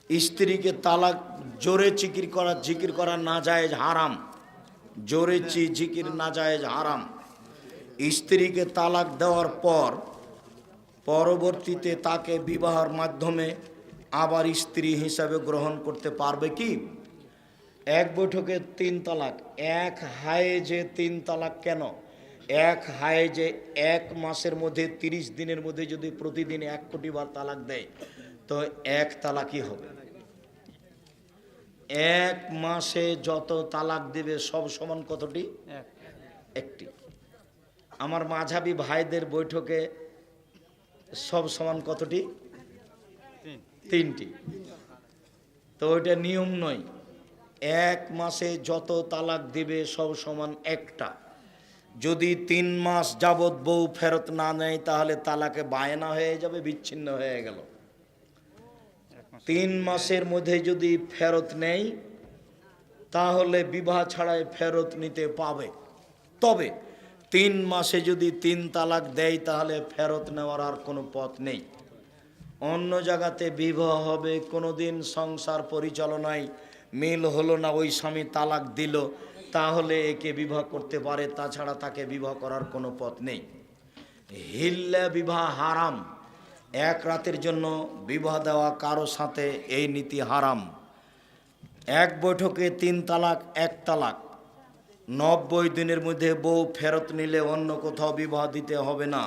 স্ত্রীকে তালাক জোরে জিকির করা নাজায়েজ, হারাম। জোরে জিকির নাজায়েজ, হারাম। স্ত্রীকে তালাক দেওয়ার পর পরবর্তীতে তাকে বিবাহের মাধ্যমে আবার স্ত্রী হিসাবে গ্রহণ করতে পারবে কি? এক বৈঠকে 3 তালাক, এক হায়েজে 3 তালাক। কেন? এক হায়েজে 1 মাসের মধ্যে 30 দিনের মধ্যে যদি প্রতিদিন 1 কোটি বার তালাক দেয় তো 1 তালাকই হবে। 1 মাসে যত তালাক দেবে সব সমান কতটি? 1টি। আমার মাঝাবি ভাইদের বৈঠকে সব সমান কতটি? 3টি। তো ওইটা নিয়ম নয়। 1 মাসে যত তালাক দিবে সব সমান 1টা। যদি 3 মাস যাবৎ বউ ফেরত না নেয় তাহলে তালাকে বায়না হয়ে যাবে, বিচ্ছিন্ন হয়ে গেল। 3 মাসের মধ্যে যদি ফেরত নেয় তাহলে বিবাহ ছাড়াই ফেরত নিতে পাবে। তবে 3 মাসে যদি 3 তালাক দেয় তাহলে ফেরত নেওয়ার আর কোনো পথ নেই। অন্য জায়গাতে বিবাহ হবে, কোনোদিন সংসার পরিচালনায় মিল হলো না, ওই স্বামী তালাক দিল, তাহলে একে বিবাহ করতে পারে, তাছাড়া তাকে বিবাহ করার কোনো পথ নেই। হিল্লা বিবাহ হারাম। 1 রাতের জন্য বিবাহ দেওয়া কারো সাথে এই নীতি হারাম। 1 বৈঠকে 3 তালাক, 1 তালাক। 90 দিনের মধ্যে বউ ফেরত নিলে অন্য কোথাও বিবাহ দিতে হবে না,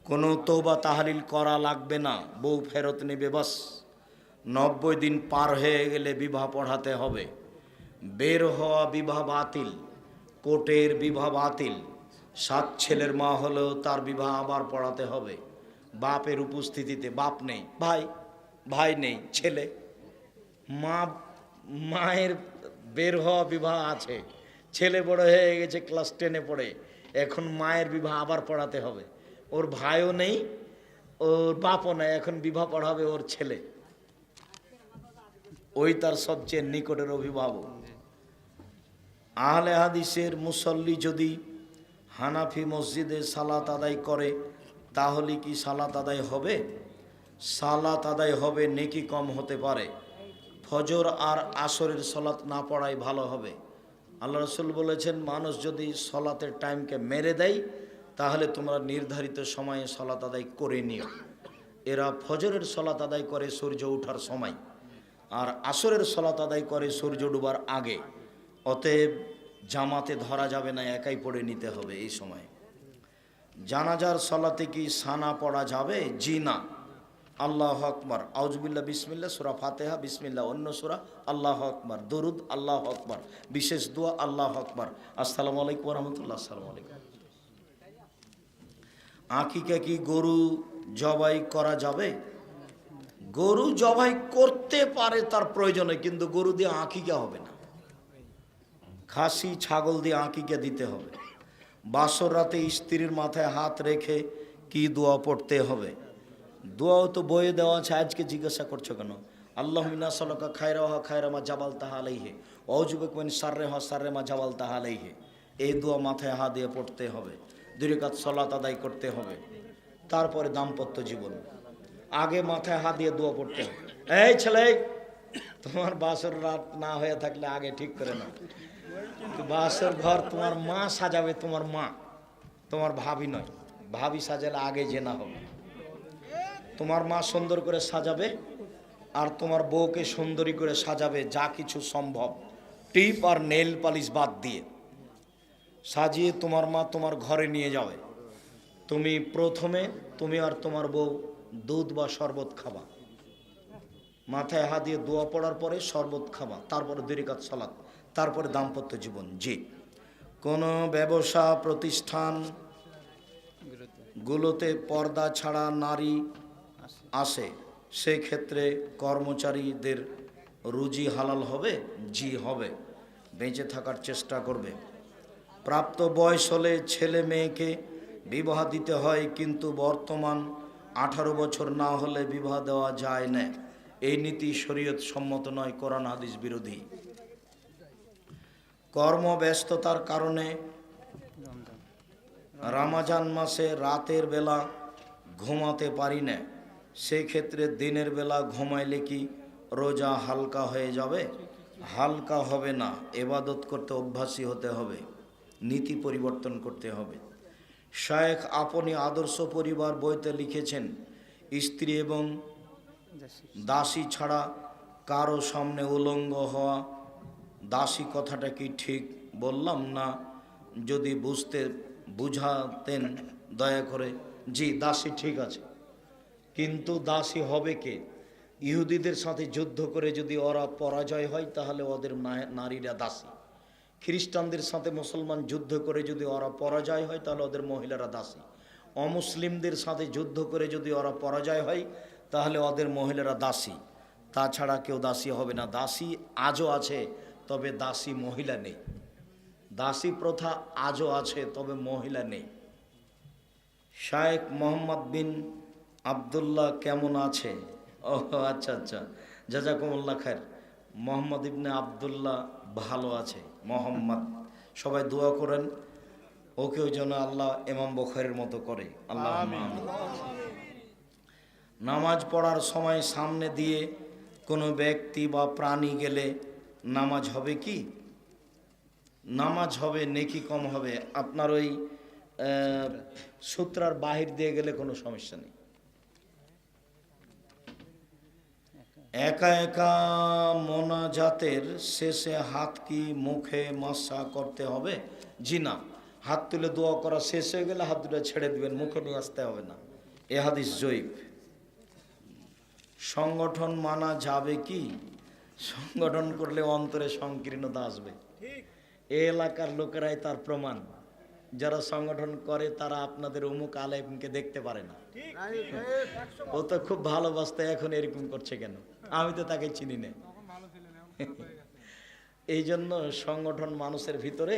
কোনো তওবা তাহলিল করা লাগবে না, বউ ফেরত নেবে বাস। 90 দিন পার হয়ে গেলে বিবাহ পড়াতে হবে। বের হওয়া বিবাহ বাতিল, কোর্টের বিবাহ বাতিল। 7 ছেলের মা হলেও তার বিবাহ আবার পড়াতে হবে বাপের উপস্থিতিতে। বাপ নেই, ভাই নেই, ছেলে, মায়ের বের হওয়া বিবাহ আছে, ছেলে বড় হয়ে গেছে, ক্লাস 10-এ পড়ে, এখন মায়ের বিবাহ আবার পড়াতে হবে। ওর ভাইও নেই, ওর বাপও নেই, এখন বিবাহ পড়াবে ওর ছেলে, ওই তার সবচেয়ে নিকটের অভিভাবক। আহলে হাদিসের মুসল্লি যদি হানাফি মসজিদে সালাত আদায় করে তাহলে কি সালাত আদায় হবে? সালাত আদায় হবে, নেকি কম হতে পারে। ফজর আর আসরের সলাত না পড়াই ভালো হবে। আল্লাহ রসুল বলেছেন, মানুষ যদি সলাতের টাইমকে মেরে দেয় তাহলে তোমরা নির্ধারিত সময়ে সলাত আদায় করে নিও। এরা ফজরের সলাত আদায় করে সূর্য ওঠার সময়, আর আসরের সলাত আদায় করে সূর্য ডুবার আগে। অতএব জামাতে ধরা যাবে না, একাই পড়ে নিতে হবে এই সময়। জানাজার সলাতে কি সানা পড়া যাবে? জি না। আল্লাহ আকবার, আউজুবিল্লাহ, বিসমিল্লাহ, সূরা ফাতিহা, বিসমিল্লাহ, অন্য সূরা, আল্লাহ আকবার, দরুদ, আল্লাহ আকবার, বিশেষ দোয়া, আল্লাহ আকবার, আসসালামু আলাইকুম ওয়া রাহমাতুল্লাহ, আসসালামু আলাইকুম। আকিকা কি গরু জবাই করা যাবে? গরু জবাই করতে পারে তার প্রয়োজনে, কিন্তু গরু দিয়ে আকিকা হবে না। খাসি ছাগল দিয়ে আকিকা দিতে হবে। বাসর রাতে স্ত্রীর মাথায় হাত রেখে কি দোয়া পড়তে হবে? দোয়াও তো বইয়ে দেওয়া আছে, আজকে জিজ্ঞাসা করছো কেন? আল্লাহুম্মা সাল্লাকা খায়রা ওয়া খায়রা মা জাবাল তাহা আলাইহি ওয়া আউযুবিকা মিন শাররি ওয়া শাররি মা জাবাল তাহা আলাইহি। এই দোয়া মাথায় হাত দিয়ে পড়তে হবে। 2 রাকাত সালাত আদায় করতে হবে। তারপরে দাম্পত্য জীবন, আগে মাথায় হাত দিয়ে দোয়া পড়তে হবে। এই ছেলে, তোমার বাসর রাত না হয়ে থাকলে আগে ঠিক করে নাও। বাসর ঘর তোমার মা সাজাবে, তোমার মা, তোমার ভাবি নয়। ভাবি সাজালে আগে জেনা হবে। তোমার মা সুন্দর করে সাজাবে, আর তোমার বউকে সুন্দরী করে সাজাবে যা কিছু সম্ভব, টিপ আর নেল পালিশ বাদ দিয়ে সাজিয়ে তোমার মা তোমার ঘরে নিয়ে যাবে। তুমি প্রথমে, তুমি আর তোমার বউ দুধ বা শরবত খাবা। মাথায় হাত দিয়ে দোয়া পড়ার পরে শরবত খাবা, তারপরে 2 রাকাত সালাত, তারপরে দাম্পত্য জীবন। জি, কোনো ব্যবসা প্রতিষ্ঠান গুলোতে পর্দা ছাড়া নারী আসে, সেই ক্ষেত্রে কর্মচারীদের রুজি হালাল হবে? জি হবে, বেঁচে থাকার চেষ্টা করবে। প্রাপ্ত বয়স হলে ছেলে মেয়েকে বিবাহ দিতে হয়, কিন্তু বর্তমান 18 বছর না হলে বিবাহ দেওয়া যায় না। এই নীতি শরীয়ত সম্মত নয়, কোরআন হাদিস বিরোধী। কর্মব্যস্ততার কারণে রমজান মাসে রাতের বেলা ঘুমাতে পারি না, সেক্ষেত্রে দিনের বেলা ঘুমাইলে কি রোজা হালকা হয়ে যাবে? হালকা হবে না, ইবাদত করতে অভ্যাসী হতে হবে, নীতি পরিবর্তন করতে হবে। শায়েখ আপনি আদর্শ পরিবার বইতে লিখেছেন, স্ত্রী এবং দাসী ছাড়া কারো সামনে উলঙ্গ হওয়া। দাসী কথাটা কি ঠিক বললাম না? যদি বুঝাতেন দয়া করে। জি, দাসী ঠিক আছে, কিন্তু দাসী হবে কে? ইহুদিদের সাথে যুদ্ধ করে যদি ওরা পরাজয় হয় তাহলে ওদের নারীরা দাসী। খ্রিস্টানদের সাথে মুসলমান যুদ্ধ করে যদি ওরা পরাজয় হয় তাহলে ওদের মহিলারা দাসী। অমুসলিমদের সাথে যুদ্ধ করে যদি ওরা পরাজয় হয় তাহলে ওদের মহিলারা দাসী, তাছাড়া কেউ দাসী হবে না। দাসী আজও আছে, তবে দাসী মহিলা নেই। দাসী প্রথা আজও আছে, তবে মহিলা নেই। শায়েখ মোহাম্মদ বিন আবদুল্লাহ কেমন আছে? ও আচ্ছা আচ্ছা, জাজাকুমুল্লাহ খায়ের। মোহাম্মদ ইবনে আবদুল্লাহ ভালো আছে। মোহাম্মদ, সবাই দোয়া করেন ওকেও যেন আল্লাহ ইমাম বুখারীর মতো করে। আল্লাহ আমিন। নামাজ পড়ার সময় সামনে দিয়ে কোনো ব্যক্তি বা প্রাণী গেলে নামাজ হবে কি? নামাজ হবে, নেকি কম হবে। আপনার ওই সূত্রার বাহির দিয়ে গেলে কোনো সমস্যা নেই। একা একা মোনাজাতের শেষে হাত কি মুখে মাসা করতে হবে? জি না, হাত তুলে দোয়া করা শেষ হয়ে গেলে হাত দুটো ছেড়ে দিবেন, মুখে নিয়ে আসতে হবে না। এ হাদিস জয়ীফ। সংগঠন মানা যাবে কি? সংগঠন করলে অন্তরে সংকীর্ণতা আসবে। এই এলাকার লোকেরাই তার প্রমাণ। যারা সংগঠন করে তারা আপনাদের অমুক আলেমকে দেখতে পারে না। ও তো খুব ভালোবাসতে, এখন এরকম করছে কেন? আমি তো তাকে চিনি না। এই জন্য সংগঠন মানুষের ভিতরে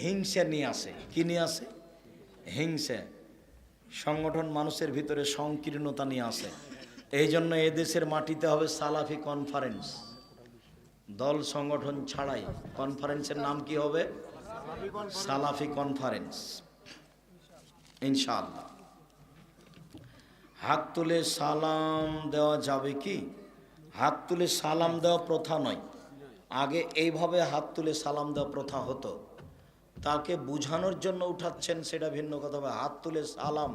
হিংসা নিয়ে আসে। কি নিয়ে আসে? হিংসা। সংগঠন মানুষের ভিতরে সংকীর্ণতা নিয়ে আসে। এই জন্য এদেশের মাটিতে হবে সালাফি কনফারেন্স। দল সংগঠন ছাড়াই কনফারেন্সের নাম কি হবে? সালাফি কনফারেন্স, ইনশাআল্লাহ। হাত তুলে সালাম দেওয়া যাবে কি? হাত তুলে সালাম দেওয়া প্রথা নয়। আগে এইভাবে হাত তুলে সালাম দেওয়া প্রথা হতো। তাকে বোঝানোর জন্য উঠাচ্ছেন সেটা ভিন্ন কথা। হবে হাত তুলে সালাম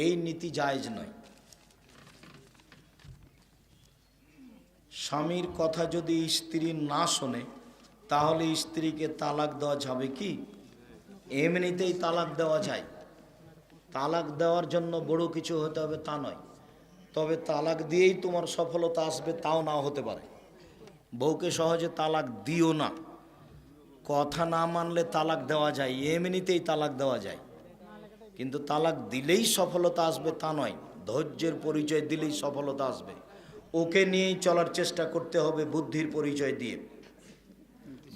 এই নীতি জায়েজ নয়। স্বামীর কথা যদি স্ত্রী না শোনে তাহলে স্ত্রীকে তালাক দেওয়া যাবে কি? এমনিতেই তালাক দেওয়া যায়। তালাক দেওয়ার জন্য বড় কিছু হতে হবে তা নয়। তবে তালাক দিয়েই তোমার সফলতা আসবে তাও নাও হতে পারে। বউকে সহজে তালাক দিও না। কথা না মানলে তালাক দেওয়া যায়, এমনিতেই তালাক দেওয়া যায়। কিন্তু তালাক দিলেই সফলতা আসবে তা নয়। ধৈর্যের পরিচয় দিলেই সফলতা আসবে। ওকে নিয়েই চলার চেষ্টা করতে হবে, বুদ্ধির পরিচয় দিয়ে,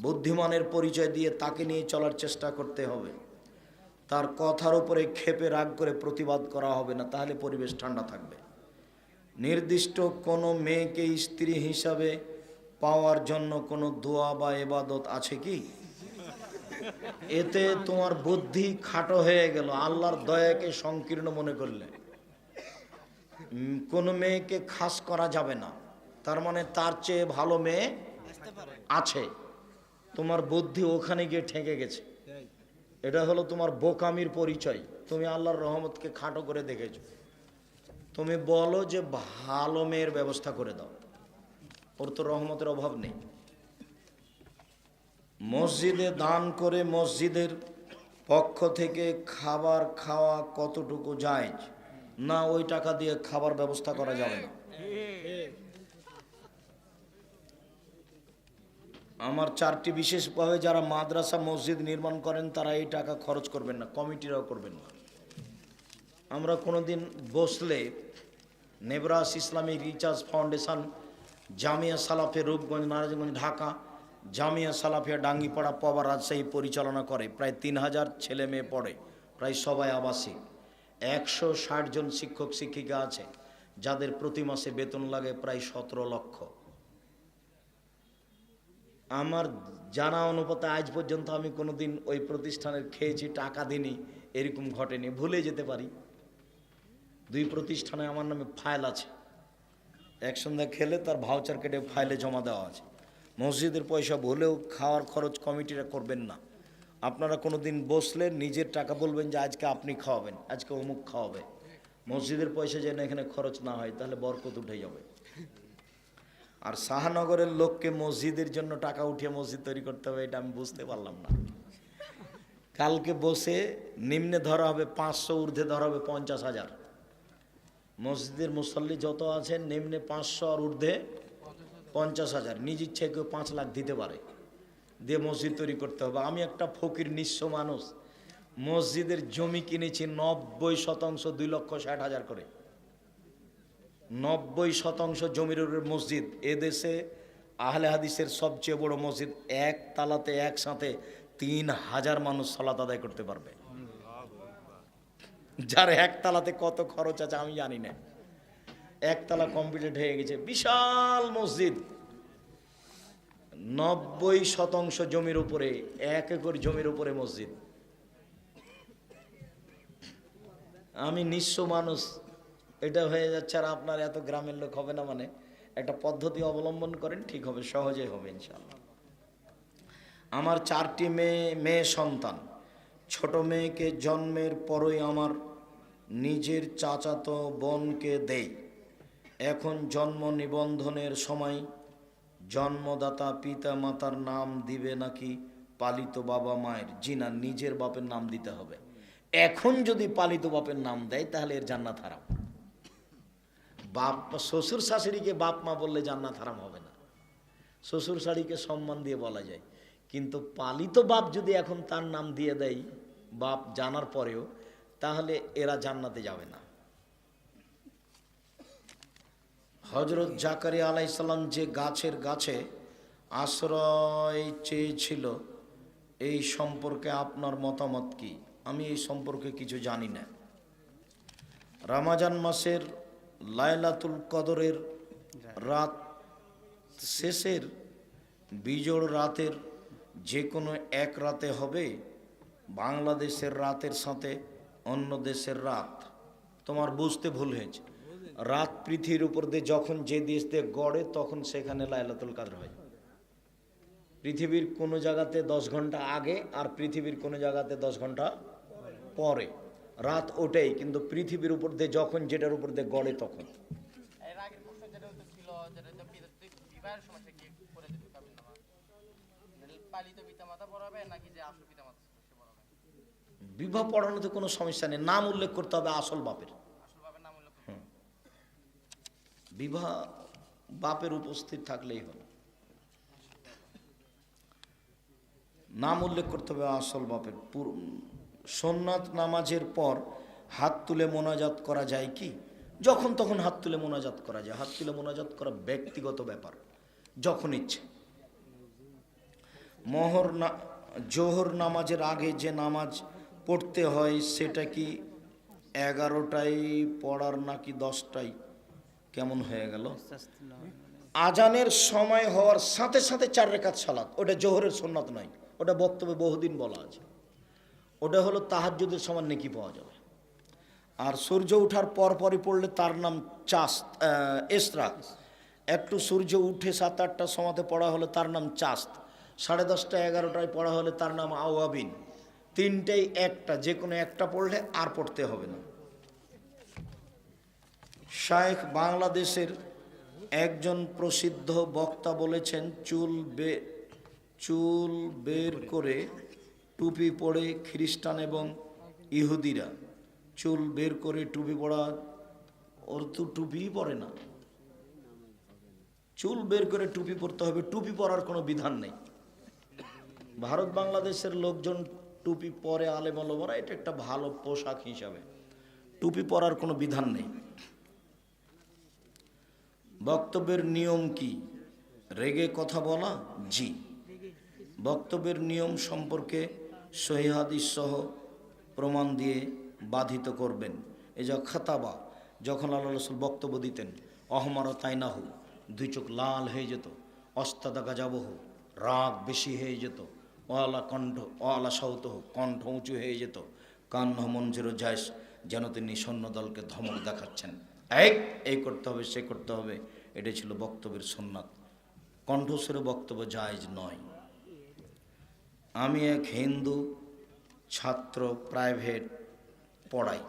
বুদ্ধিমানের পরিচয় দিয়ে তাকে নিয়ে চলার চেষ্টা করতে হবে। তার কথার উপরে ক্ষেপে রাগ করে প্রতিবাদ করা হবে না, তাহলে পরিবেশ ঠান্ডা থাকবে। নির্দিষ্ট কোনো মেয়েকে স্ত্রী হিসাবে পাওয়ার জন্য কোনো দোয়া বা ইবাদত আছে কি? এতে তোমার বুদ্ধি খাটো হয়ে গেল, আল্লাহর দয়াকে সংকীর্ণ মনে করলে। কোনো মেয়েকে খাস করা যাবে না, তার মানে তার চেয়ে ভালো মেয়ে আছে। তোমার বুদ্ধি ওখানে গিয়ে ঠেকে গেছে। এটা হলো তোমার বোকামির পরিচয়। তুমি আল্লাহর রহমতকে খাটো করে দেখেছো। তুমি বলো যে ভালো মেয়ের ব্যবস্থা করে দাও, ওর তো রহমতের অভাব নেই। মসজিদে দান করে মসজিদের পক্ষ থেকে খাবার খাওয়া কতটুকু জায়েজ? না, ওই টাকা দিয়ে খাবার ব্যবস্থা করা যাবে না। আমার চারটি বিশেষভাবে যারা মাদ্রাসা মসজিদ নির্মাণ করেন তারা এই টাকা খরচ করবেন না, কমিটিরাও করবেন না। আমরা কোনোদিন বসলে নেবরাস ইসলামী রিচার্জ ফাউন্ডেশন, জামিয়া সালাফিয়া রূপগঞ্জ, নারায়ণগঞ্জ, ঢাকা, জামিয়া সালাফিয়া ডাঙ্গিপাড়া, পবা, রাজশাহী পরিচালনা করে। প্রায় 3000 ছেলে মেয়ে পড়ে, প্রায় সবাই আবাসিক। 160 জন শিক্ষক শিক্ষিকা আছে যাদের প্রতি মাসে বেতন লাগে প্রায় 17 লক্ষ। আমার জানা অনুপাতে আজ পর্যন্ত আমি কোনোদিন ওই প্রতিষ্ঠানের খেয়েছি, টাকা দিইনি, এরকম ঘটেনি। ভুলে যেতে পারি। 2 প্রতিষ্ঠানে আমার নামে ফাইল আছে, এক সন্ধ্যা খেলে তার ভাউচার কেটে ফাইলে জমা দেওয়া আছে। মসজিদের পয়সা ভুলেও খাওয়ার খরচ কমিটিরা করবেন না। আপনারা কোনো দিন বসলে নিজের টাকা বলবেন যে আজকে আপনি খাওয়াবেন, আজকে অমুক খাওয়াবে। মসজিদের পয়সা যেন এখানে খরচ না হয়, তাহলে বরকত উঠে যাবে। আর শাহনগরের লোককে মসজিদের জন্য টাকা উঠিয়ে মসজিদ তৈরি করতে হবে, এটা আমি বুঝতে পারলাম না। কালকে বসে নিম্নে ধরা হবে 500, ঊর্ধ্বে ধরা হবে 50,000। মসজিদের মুসল্লি যত আছেন নিম্নে 500 আর ঊর্ধ্বে 50,000। নিজ ইচ্ছায় কেউ 5 লাখ দিতে পারে, দিয়ে মসজিদ তৈরি করতে হবে। আমি একটা ফকির নিঃস্ব মানুষ, মসজিদের জমি কিনেছি 90% 2,60,000 করে। 90% জমির উপরে মসজিদ। এদেশে আহলে হাদিসের সবচেয়ে বড় মসজিদ, এক তালাতে একসাথে 3,000 মানুষ সালাত আদায় করতে পারবে। যার একতলাতে কত খরচ আছে আমি জানি না। একতলা কমপ্লিট হয়ে গেছে, বিশাল মসজিদ, 90% জমির উপরে, 1 একর জমির উপরে মসজিদ। আমি নিঃস্ব মানুষ, এটা হয়ে যাচ্ছে। আর আপনার এত গ্রামের লোক হবে না, মানে একটা পদ্ধতি অবলম্বন করেন, ঠিক হবে, সহজেই হবে ইনশাআল্লাহ। আমার 4টি মেয়ে সন্তান। ছোট মেয়েকে জন্মের পরই আমার নিজের চাচাতো বোনকে দেই। এখন জন্ম নিবন্ধনের সময় জন্মদাতা পিতা মাতার নাম দিবে নাকি পালিত বাবা মায়ের? জি না, নিজের বাপের নাম দিতে হবে। এখন যদি পালিত বাপের নাম দেয় তাহলে এর জান্নাত হারাম। বাপ শ্বশুর শাশুড়িকে বাপ মা বললে জান্নাত হারাম হবে না। শ্বশুর শাশুড়িকে সম্মান দিয়ে বলা যায়, কিন্তু পালিত বাপ যদি এখন তার নাম দিয়ে দেয় বাপ জানার পরেও, তাহলে এরা জান্নাতে যাবে না। হযরত জাকারিয়া আলাইহিস সালাম যে গাছের গাছে আশ্রয় চেয়েছিল, এই সম্পর্কে আপনার মতামত কি? আমি এই সম্পর্কে কিছু জানি না। রমজান মাসের লাইলাতুল কদরের রাত শেষের বিজোড় রাতের যে কোনো এক রাতে হবে? বাংলাদেশের রাতের সাথে অন্য দেশের রাত? তোমার বুঝতে ভুল হয়েছে। রাত পৃথিবীর উপর দিয়ে যখন যে দেশ দিয়ে গড়ে তখন সেখানে লাইলাতুল কদর হয়। পৃথিবীর কোনো জায়গাতে 10 ঘন্টা আগে আর পৃথিবীর কোনো জায়গাতে 10 ঘন্টা পরে রাত ওটাই, কিন্তু পৃথিবীর উপর দিয়ে যখন যেটার উপর দিয়ে গড়ে তখন। এর আগের প্রশ্ন যেটা ছিল যেটা বিবাহের সময় সে কি করে দিতে পারবে না, পালিত পিতামাতা পড়াবে নাকি যে আসল পিতামাতা সে পড়াবে? বিবাহ পড়ানোতে কোনো সমস্যা নেই, নাম উল্লেখ করতে হবে আসল বাপের। আসল ভাবে নাম উল্লেখ করতে হবে। বিবাহ বাপের উপস্থিত থাকলেই হলো, নাম উল্লেখ করতে হবে আসল বাপের। সুন্নাত নামাজের পর হাত তুলে মোনাজাত করা যায় কি? যখন তখন হাত তুলে মোনাজাত করা যায়। হাত তুলে মোনাজাত করা ব্যক্তিগত ব্যাপার, যখন ইচ্ছে। জোহর নামাজের আগে যে নামাজ পড়তে হয় সেটা কি 11টায় পড়ার নাকি 10টায়? কেমন হয়ে গেল? আজানের সময় হওয়ার সাথে সাথে 4 রাকাত সালাত, ওটা জোহরের সুন্নাত নয়, ওটা বক্তব্যে বহুদিন বলা আছে। ওটা হলো তাহাজ্জুদের সমান নেকি পাওয়া যাবে। আর সূর্য ওঠার পরপরই পড়লে তার নাম ইসরাক। একটু সূর্য উঠে 7-8টার সময়তে পড়া হলে তার নাম চাস্ত। 10:30 11টায় পড়া হলে তার নাম আওয়াবিন। 3টেই একটা, যে কোনো একটা পড়লে আর পড়তে হবে না। শায়েখ বাংলাদেশের একজন প্রসিদ্ধ বক্তা বলেছেন, চুল বের করে টুপি পরে খ্রিস্টান এবং ইহুদিরা চুল বের করে টুপি পরা, ওর তো টুপিই পরে না। চুল বের করে টুপি পরতে হবে, টুপি পরার কোনো বিধান নেই। ভারত বাংলাদেশের লোকজন টুপি পরে, আলেম ওলামারা, এটা একটা ভালো পোশাক হিসাবে, টুপি পরার কোনো বিধান নেই। বক্তব্যের নিয়ম কি? রেগে কথা বলা? জি। বক্তব্যের নিয়ম সম্পর্কে সহিহ হাদিস সহ প্রমাণ দিয়ে বাধিত করবেন। এই যে খাতাবা, যখন আল্লাহ রাসূল বক্তব্য দিতেন, অহমার তাইনাহু, 2 চোখ লাল হয়ে যেত, অস্তাদা গাজাবহু, রাগ বেশি হয়ে যেত, ওয়ালা সাউতহ, কণ্ঠ উঁচু হয়ে যেত, কান্না মঞ্জুর জায়স, যেন তিনি সৈন্যদলকে ধমক দেখাচ্ছেন, এই করতে হবে, সে করতে হবে। এটা ছিল বক্তব্যের সুন্নাত। কণ্ঠস্বরে বক্তব্য জায়েজ নয়। আমি এক হিন্দু ছাত্র প্রাইভেট পড়াই,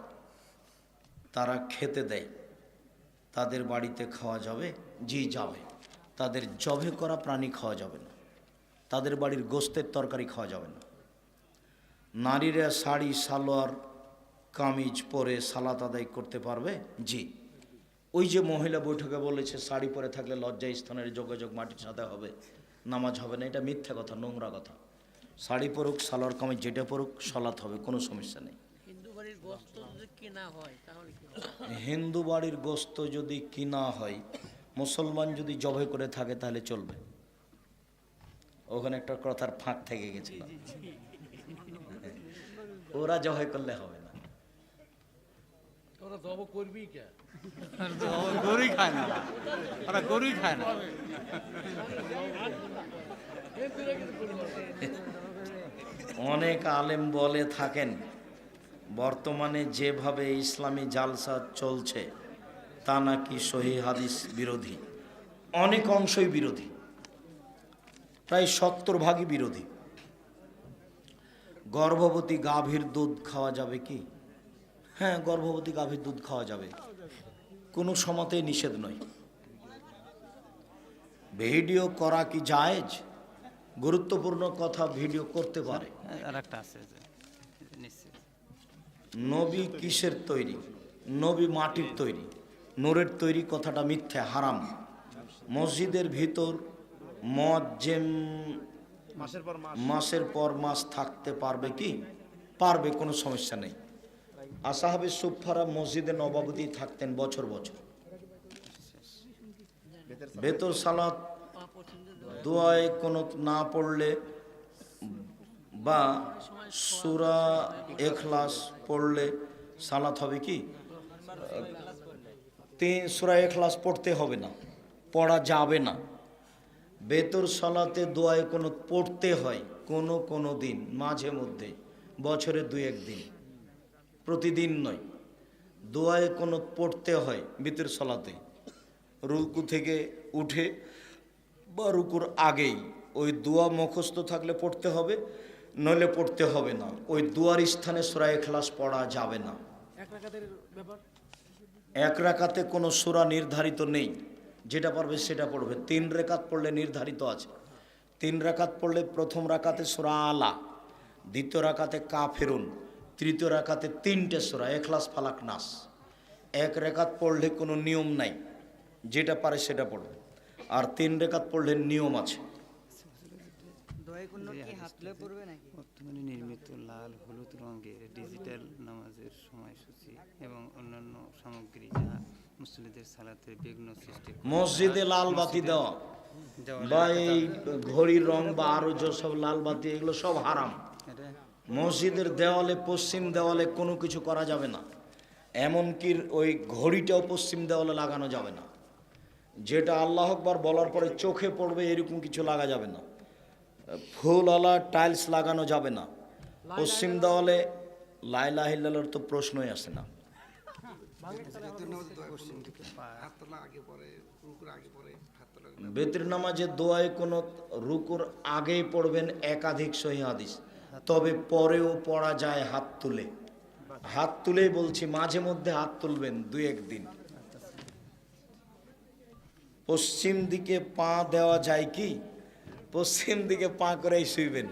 তারা খেতে দেয়, তাদের বাড়িতে খাওয়া যাবে? জি যাবে। তাদের জবে করা প্রাণী খাওয়া যাবে না, তাদের বাড়ির গোস্তের তরকারি খাওয়া যাবে না। নারীরা শাড়ি সালোয়ার কামিজ পরে সালাত আদায় করতে পারবে? জি। ওই যে মহিলা বৈঠকে বলেছে শাড়ি পরে থাকলে লজ্জা স্থানের যোগাযোগ মাটির সাথে হবে, নামাজ হবে না, এটা মিথ্যা কথা, নোংরা কথা। শাড়ি পরুক, সালোয়ার কামিজ যেটা পরুক, সালাত হবে, কোনো সমস্যা নেই। হিন্দু বাড়ির গোস্ত যদি কিনা হয় তাহলে কি হবে? হিন্দু বাড়ির গোস্ত যদি কিনা হয়, মুসলমান যদি জবাই করে থাকে তাহলে চলবে। ওখানে একটা কথার ফাঁক থেকে গেছিল, ওরা জবাই করলে হবে না। ওরা জব করবি কে? গরুই খায় না, ওরা গরুই খায় না। অনেক আলেম বলে থাকেন, বর্তমানে যেভাবে ইসলামী জালসা চলছে তা নাকি সহিহ হাদিস বিরোধী। অনেক অংশই বিরোধী, প্রায় 70% বিরোধী। গর্ভবতী গাভীর দুধ খাওয়া যাবে কি? হ্যাঁ, গর্ভবতী গাভীর দুধ খাওয়া যাবে, কোনো সময়তেই নিষেধ নয়। ভিডিও করা কি জায়েজ? গুরুত্বপূর্ণ কথা ভিডিও করতে পারে। নবী কিসের তৈরি? নবী মাটির তৈরি, নূরের তৈরি, কথাটা মিথ্যা, হারাম। মসজিদের ভিতর মুয়াজ্জিম মাসের পর মাস থাকতে পারবে কি? পারবে, কোনো সমস্যা নেই। আসহাবে সুফফারা মসজিদে নববী থাকতেন বছর বছর। বেতর সালাত দোয়ায় কোনো না পড়লে বা সূরা ইখলাস পড়লে সালাত হবে কি? সূরা ইখলাস পড়তে হবে না, পড়া যাবে না। বেতর সালাতে দোয়ায় কোনো পড়তে হয় কোনো দিন, মাঝে মধ্যে, বছরে 2-1 দিন, প্রতিদিন নয়। দোয়ায় কোনো পড়তে হয় বিতর সলাতে, রুকু থেকে উঠে বা রুকুর আগেই ওই দোয়া মুখস্থ থাকলে পড়তে হবে, নইলে পড়তে হবে না। ওই দোয়ার স্থানে সূরা ইখলাস পড়া যাবে না। এক রাকাতে কোনো সূরা নির্ধারিত নেই, যেটা পারবে সেটা পড়বে। 3 রাকাত পড়লে নির্ধারিত আছে। 3 রাকাত পড়লে প্রথম রাকাতে সূরা আলা, দ্বিতীয় রাকাতে কাফিরুন, তৃতীয় রাকাতে 3টে সূরা ইখলাস, ফালাক, নাস। এক রাকাত পড়লে কোনো নিয়ম নাই, যেটা পারে সেটা পড়বে। আর 3 রাকাত পড়লে নিয়ম আছে। বর্তমানে নির্মিত লাল হলুদ রঙের ডিজিটাল নামাজের সময়সূচি এবং অন্যান্য সামগ্রী যা মুসল্লিদের সালাতের বিঘ্ন সৃষ্টি করে মসজিদে লাল বাতি দেওয়া বা এই ঘড়ির রং বা আরো যেসব লাল বাতি, এগুলো সব হারাম। মসজিদের দেওয়ালে, পশ্চিম দেওয়ালে কোনো কিছু করা যাবে না। এমনকি ওই ঘড়িটাও পশ্চিম দেওয়ালে লাগানো যাবে না। যেটা আল্লাহ আকবার বলার পরে চোখে পড়বে এরকম কিছু লাগা যাবে না। ফুলওয়ালা টাইলস লাগানো যাবে না। পশ্চিম দেওয়ালে লা ইলাহা ইল্লাল্লাহর তো প্রশ্নই আসে না। বেতের নামাজে দোয়ায় কোনো রুকুর আগেই পড়বেন একাধিক সহিহ হাদিস, তবে পরেও পড়া যায় হাত তুলে। হাত তুলেই বলছি, মাঝে মধ্যে হাত তুলবেন 2-1 দিন। পশ্চিম দিকে পা দেওয়া যায় কি? পশ্চিম দিকে পা করেই শুইবেন।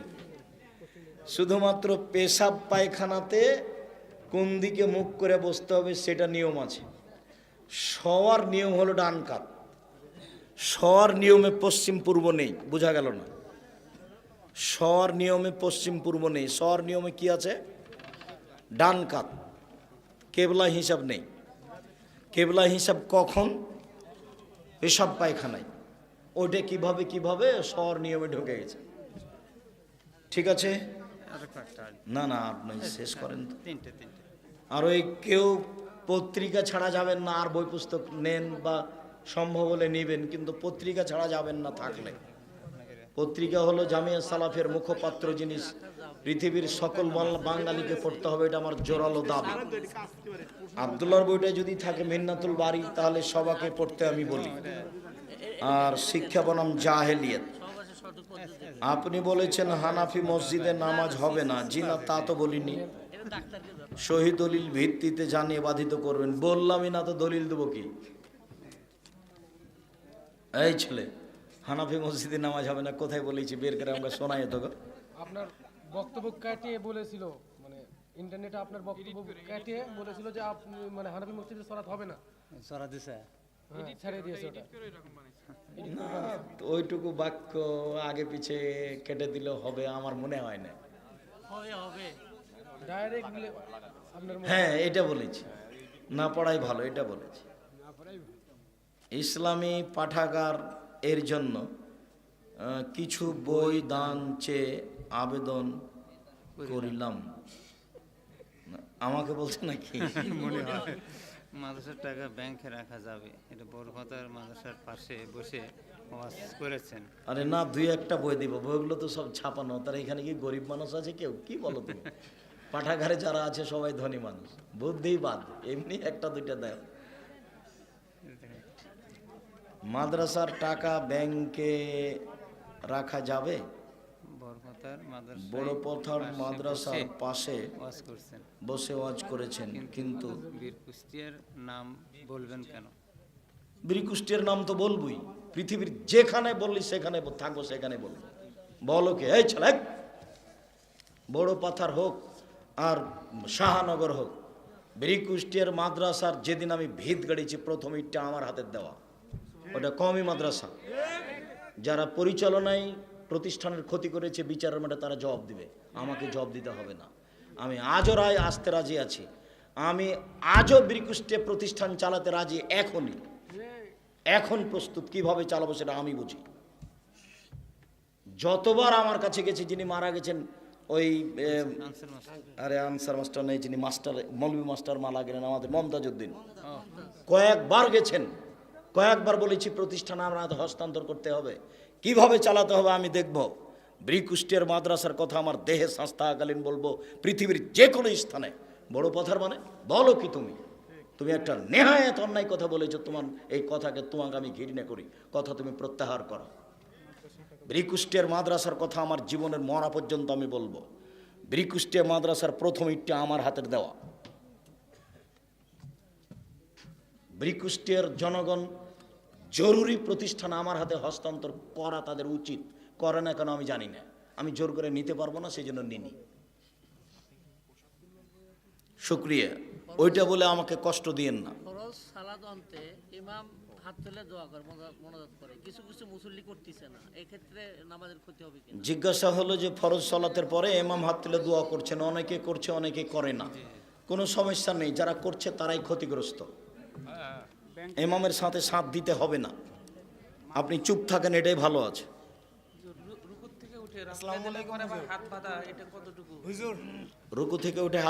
শুধুমাত্র পেশাব পায়খানাতে কোন দিকে মুখ করে বসতে হবে সেটা নিয়ম আছে। শোয়ার নিয়ম হলো ডান কাত। শোয়ার নিয়মে পশ্চিম পূর্ব নেই, বোঝা গেল না? শোয়ার নিয়মে পশ্চিম পূর্ব নেই। শোয়ার নিয়মে কি আছে? ডান কাত। কেবলা হিসাব নেই। কেবলা হিসাব কখন? পেশাব পায়খানায়। ওইটা কিভাবে শোয়ার নিয়মে ঢুকে গেছে। ঠিক আছে, না না আপনি শেষ করেন তো। আর ওই কেউ পত্রিকা ছাড়া যাবেন না। আর বই পুস্তক নেন বা সম্ভব হলে নেবেন, কিন্তু পত্রিকা ছাড়া যাবেন না। থাকলে পত্রিকা হলো জামিয়া সালাফের মুখপাত্র জিনিস, পৃথিবীর সকল বাঙালিকে পড়তে হবে, এটা আমার জোরালো দাবি। আব্দুল্লাহর বইটা যদি থাকে মিন্নাতুল বারি, তাহলে সবাকে পড়তে আমি বলি। আর শিক্ষা বনাম জাহেলিয়াত। আপনি বলেছেন হানাফি মসজিদে নামাজ হবে না। জি না, তা তো বলিনি। সহি দলিল ভিত্তিতে জানিয়ে বাধিত করবেন। বললামই না তো, দলিল দেবো কি? এই ছেলে, হানাফি মসজিদে নামাজ হবে না কোথায় বলেছি? বের করে আমাকে শোনাই তো। আপনার বক্তব্য কাটিয়ে বলেছিল, মানে ইন্টারনেটে আপনার বক্তব্য কাটিয়ে বলেছিল যে আপনি মানে হানাফি মসজিদে সালাত হবে না। সরা দিছে, ছেড়ে দিয়েছে ওটা। না, ওইটুকু বাক্য আগে পিছে কেটে দিলে হবে আমার মনে হয় না। ডাইরেক্ট আপনার হ্যাঁ, এটা বলেছি, না পড়াই ভালো, এটা বলেছি। ইসলামী পাঠাগার এর জন্য কিছু বই দান চেয়ে আবেদন করিলাম। আমাকে বলছে নাকি? মনে হয় মাদ্রাসার টাকা ব্যাংকে রাখা যাবে, এটা বড়ভাতার মাদ্রাসার পাশে বসে ওয়াজ করেছেন। আরে না, 2-1টা বই দিব। বইগুলো তো সব ছাপানো। তার এখানে কি গরিব মানুষ আছে কেউ? কি বলো তুমি? পাঠাগারে যারা আছে সবাই ধনী মানুষ, বুদ্ধিই বাদ। এমনি 1-2টা দেয়। মাদ্রাসার টাকা ব্যাংকে রাখা যাবে? বড় পথার মাদ্রাসার পাশে ওয়াজ করছেন, বসে ওয়াজ করেছেন, কিন্তু বীর কুষ্টিয়ার নাম বলবেন কেন? বীর কুষ্টিয়ার নাম তো বলবই। পৃথিবীর যেখানে বললি সেখানে থাকবো, সেখানে বলবো। বলো কে? এই ছেলে, বড় পাথার হোক আর শাহানগর হোক, বীর কুষ্টিয়ার মাদ্রাসার যেদিন আমি ভিত গাড়িছি, প্রথম ইটটা আমার হাতের দেওয়া। ওটা কওমি মাদ্রাসা। যারা পরিচালনায় প্রতিষ্ঠানের ক্ষতি করেছে বিচারের মাঠে তারা জবাব দিবে, আমাকে জবাব দিতে হবে না। আমি আজও রায় আসতে রাজি আছি। আমি আজও বীরকুষ্টিয়া প্রতিষ্ঠান চালাতে রাজি। এখন প্রস্তুত। কিভাবে চালাবো সেটা আমি বুঝি। যতবার আমার কাছে গেছে, যিনি মারা গেছেন ওই আরে আনসার মাস্টার নেই, যিনি মাস্টার মৌলভী মাস্টার মারা গেলেন আমাদের, মমতাজউদ্দিন, কয়েকবার গেছেন। কয়েকবার বলেছি প্রতিষ্ঠান আমরা হস্তান্তর করতে হবে, কিভাবে চালাতে হবে আমি দেখব। বীরকুষ্টিয়ার মাদ্রাসার কথা আমার দেহে শ্বাস থাকাকালীন বলবো, পৃথিবীর যে কোনো স্থানে। বড় পথার মানে বলো কি তুমি? তুমি একটা নেহায়েত অন্যায় কথা বলেছো, তোমার এই কথাকে তোমাকে আমি ঘৃণা করি, কথা তুমি প্রত্যাহার করো। ব্রিকুষ্টিয়ার মাদ্রাসার কথা আমার জীবনের মরা পর্যন্ত আমি বলবো। ব্রিকুষ্টিয়া মাদ্রাসার প্রথম ইটটা আমার হাতের দেওয়া। ব্রিকুষ্টিয়ার জনগণ জরুরি প্রতিষ্ঠান আমার হাতে হস্তান্তর করা তাদের উচিত, করে না কেন আমি জানি না, আমি জোর করে নিতে পারবো না, সেই জন্য নিনি। শুক্রিয়া, ওইটা বলে আমাকে কষ্ট দিয়েন না। ফরজ সালাত অন্তে ইমাম হাত তুলে দোয়া করে, মোনাজাত করে, কিছু কিছু মুসল্লি করতেছে না, এই ক্ষেত্রে নামাজের ক্ষতি হবে কিনা? জিজ্ঞাসা হলো যে ফরজ সালাতের পরে ইমাম হাত তুলে দোয়া করছেন, অনেকে করছে অনেকে করে না, কোনো সমস্যা নেই, যারা করছে তারাই ক্ষতিগ্রস্ত, ইমামের সাথে সাথ দিতে হবে না, আপনি চুপ থাকেন, এটাই ভালো আছে। রুকুর থেকে উঠে রাস্তায় দিলে পরে আবার হাত বাঁধা, এটা কতটুকু? রুকু থেকে উঠে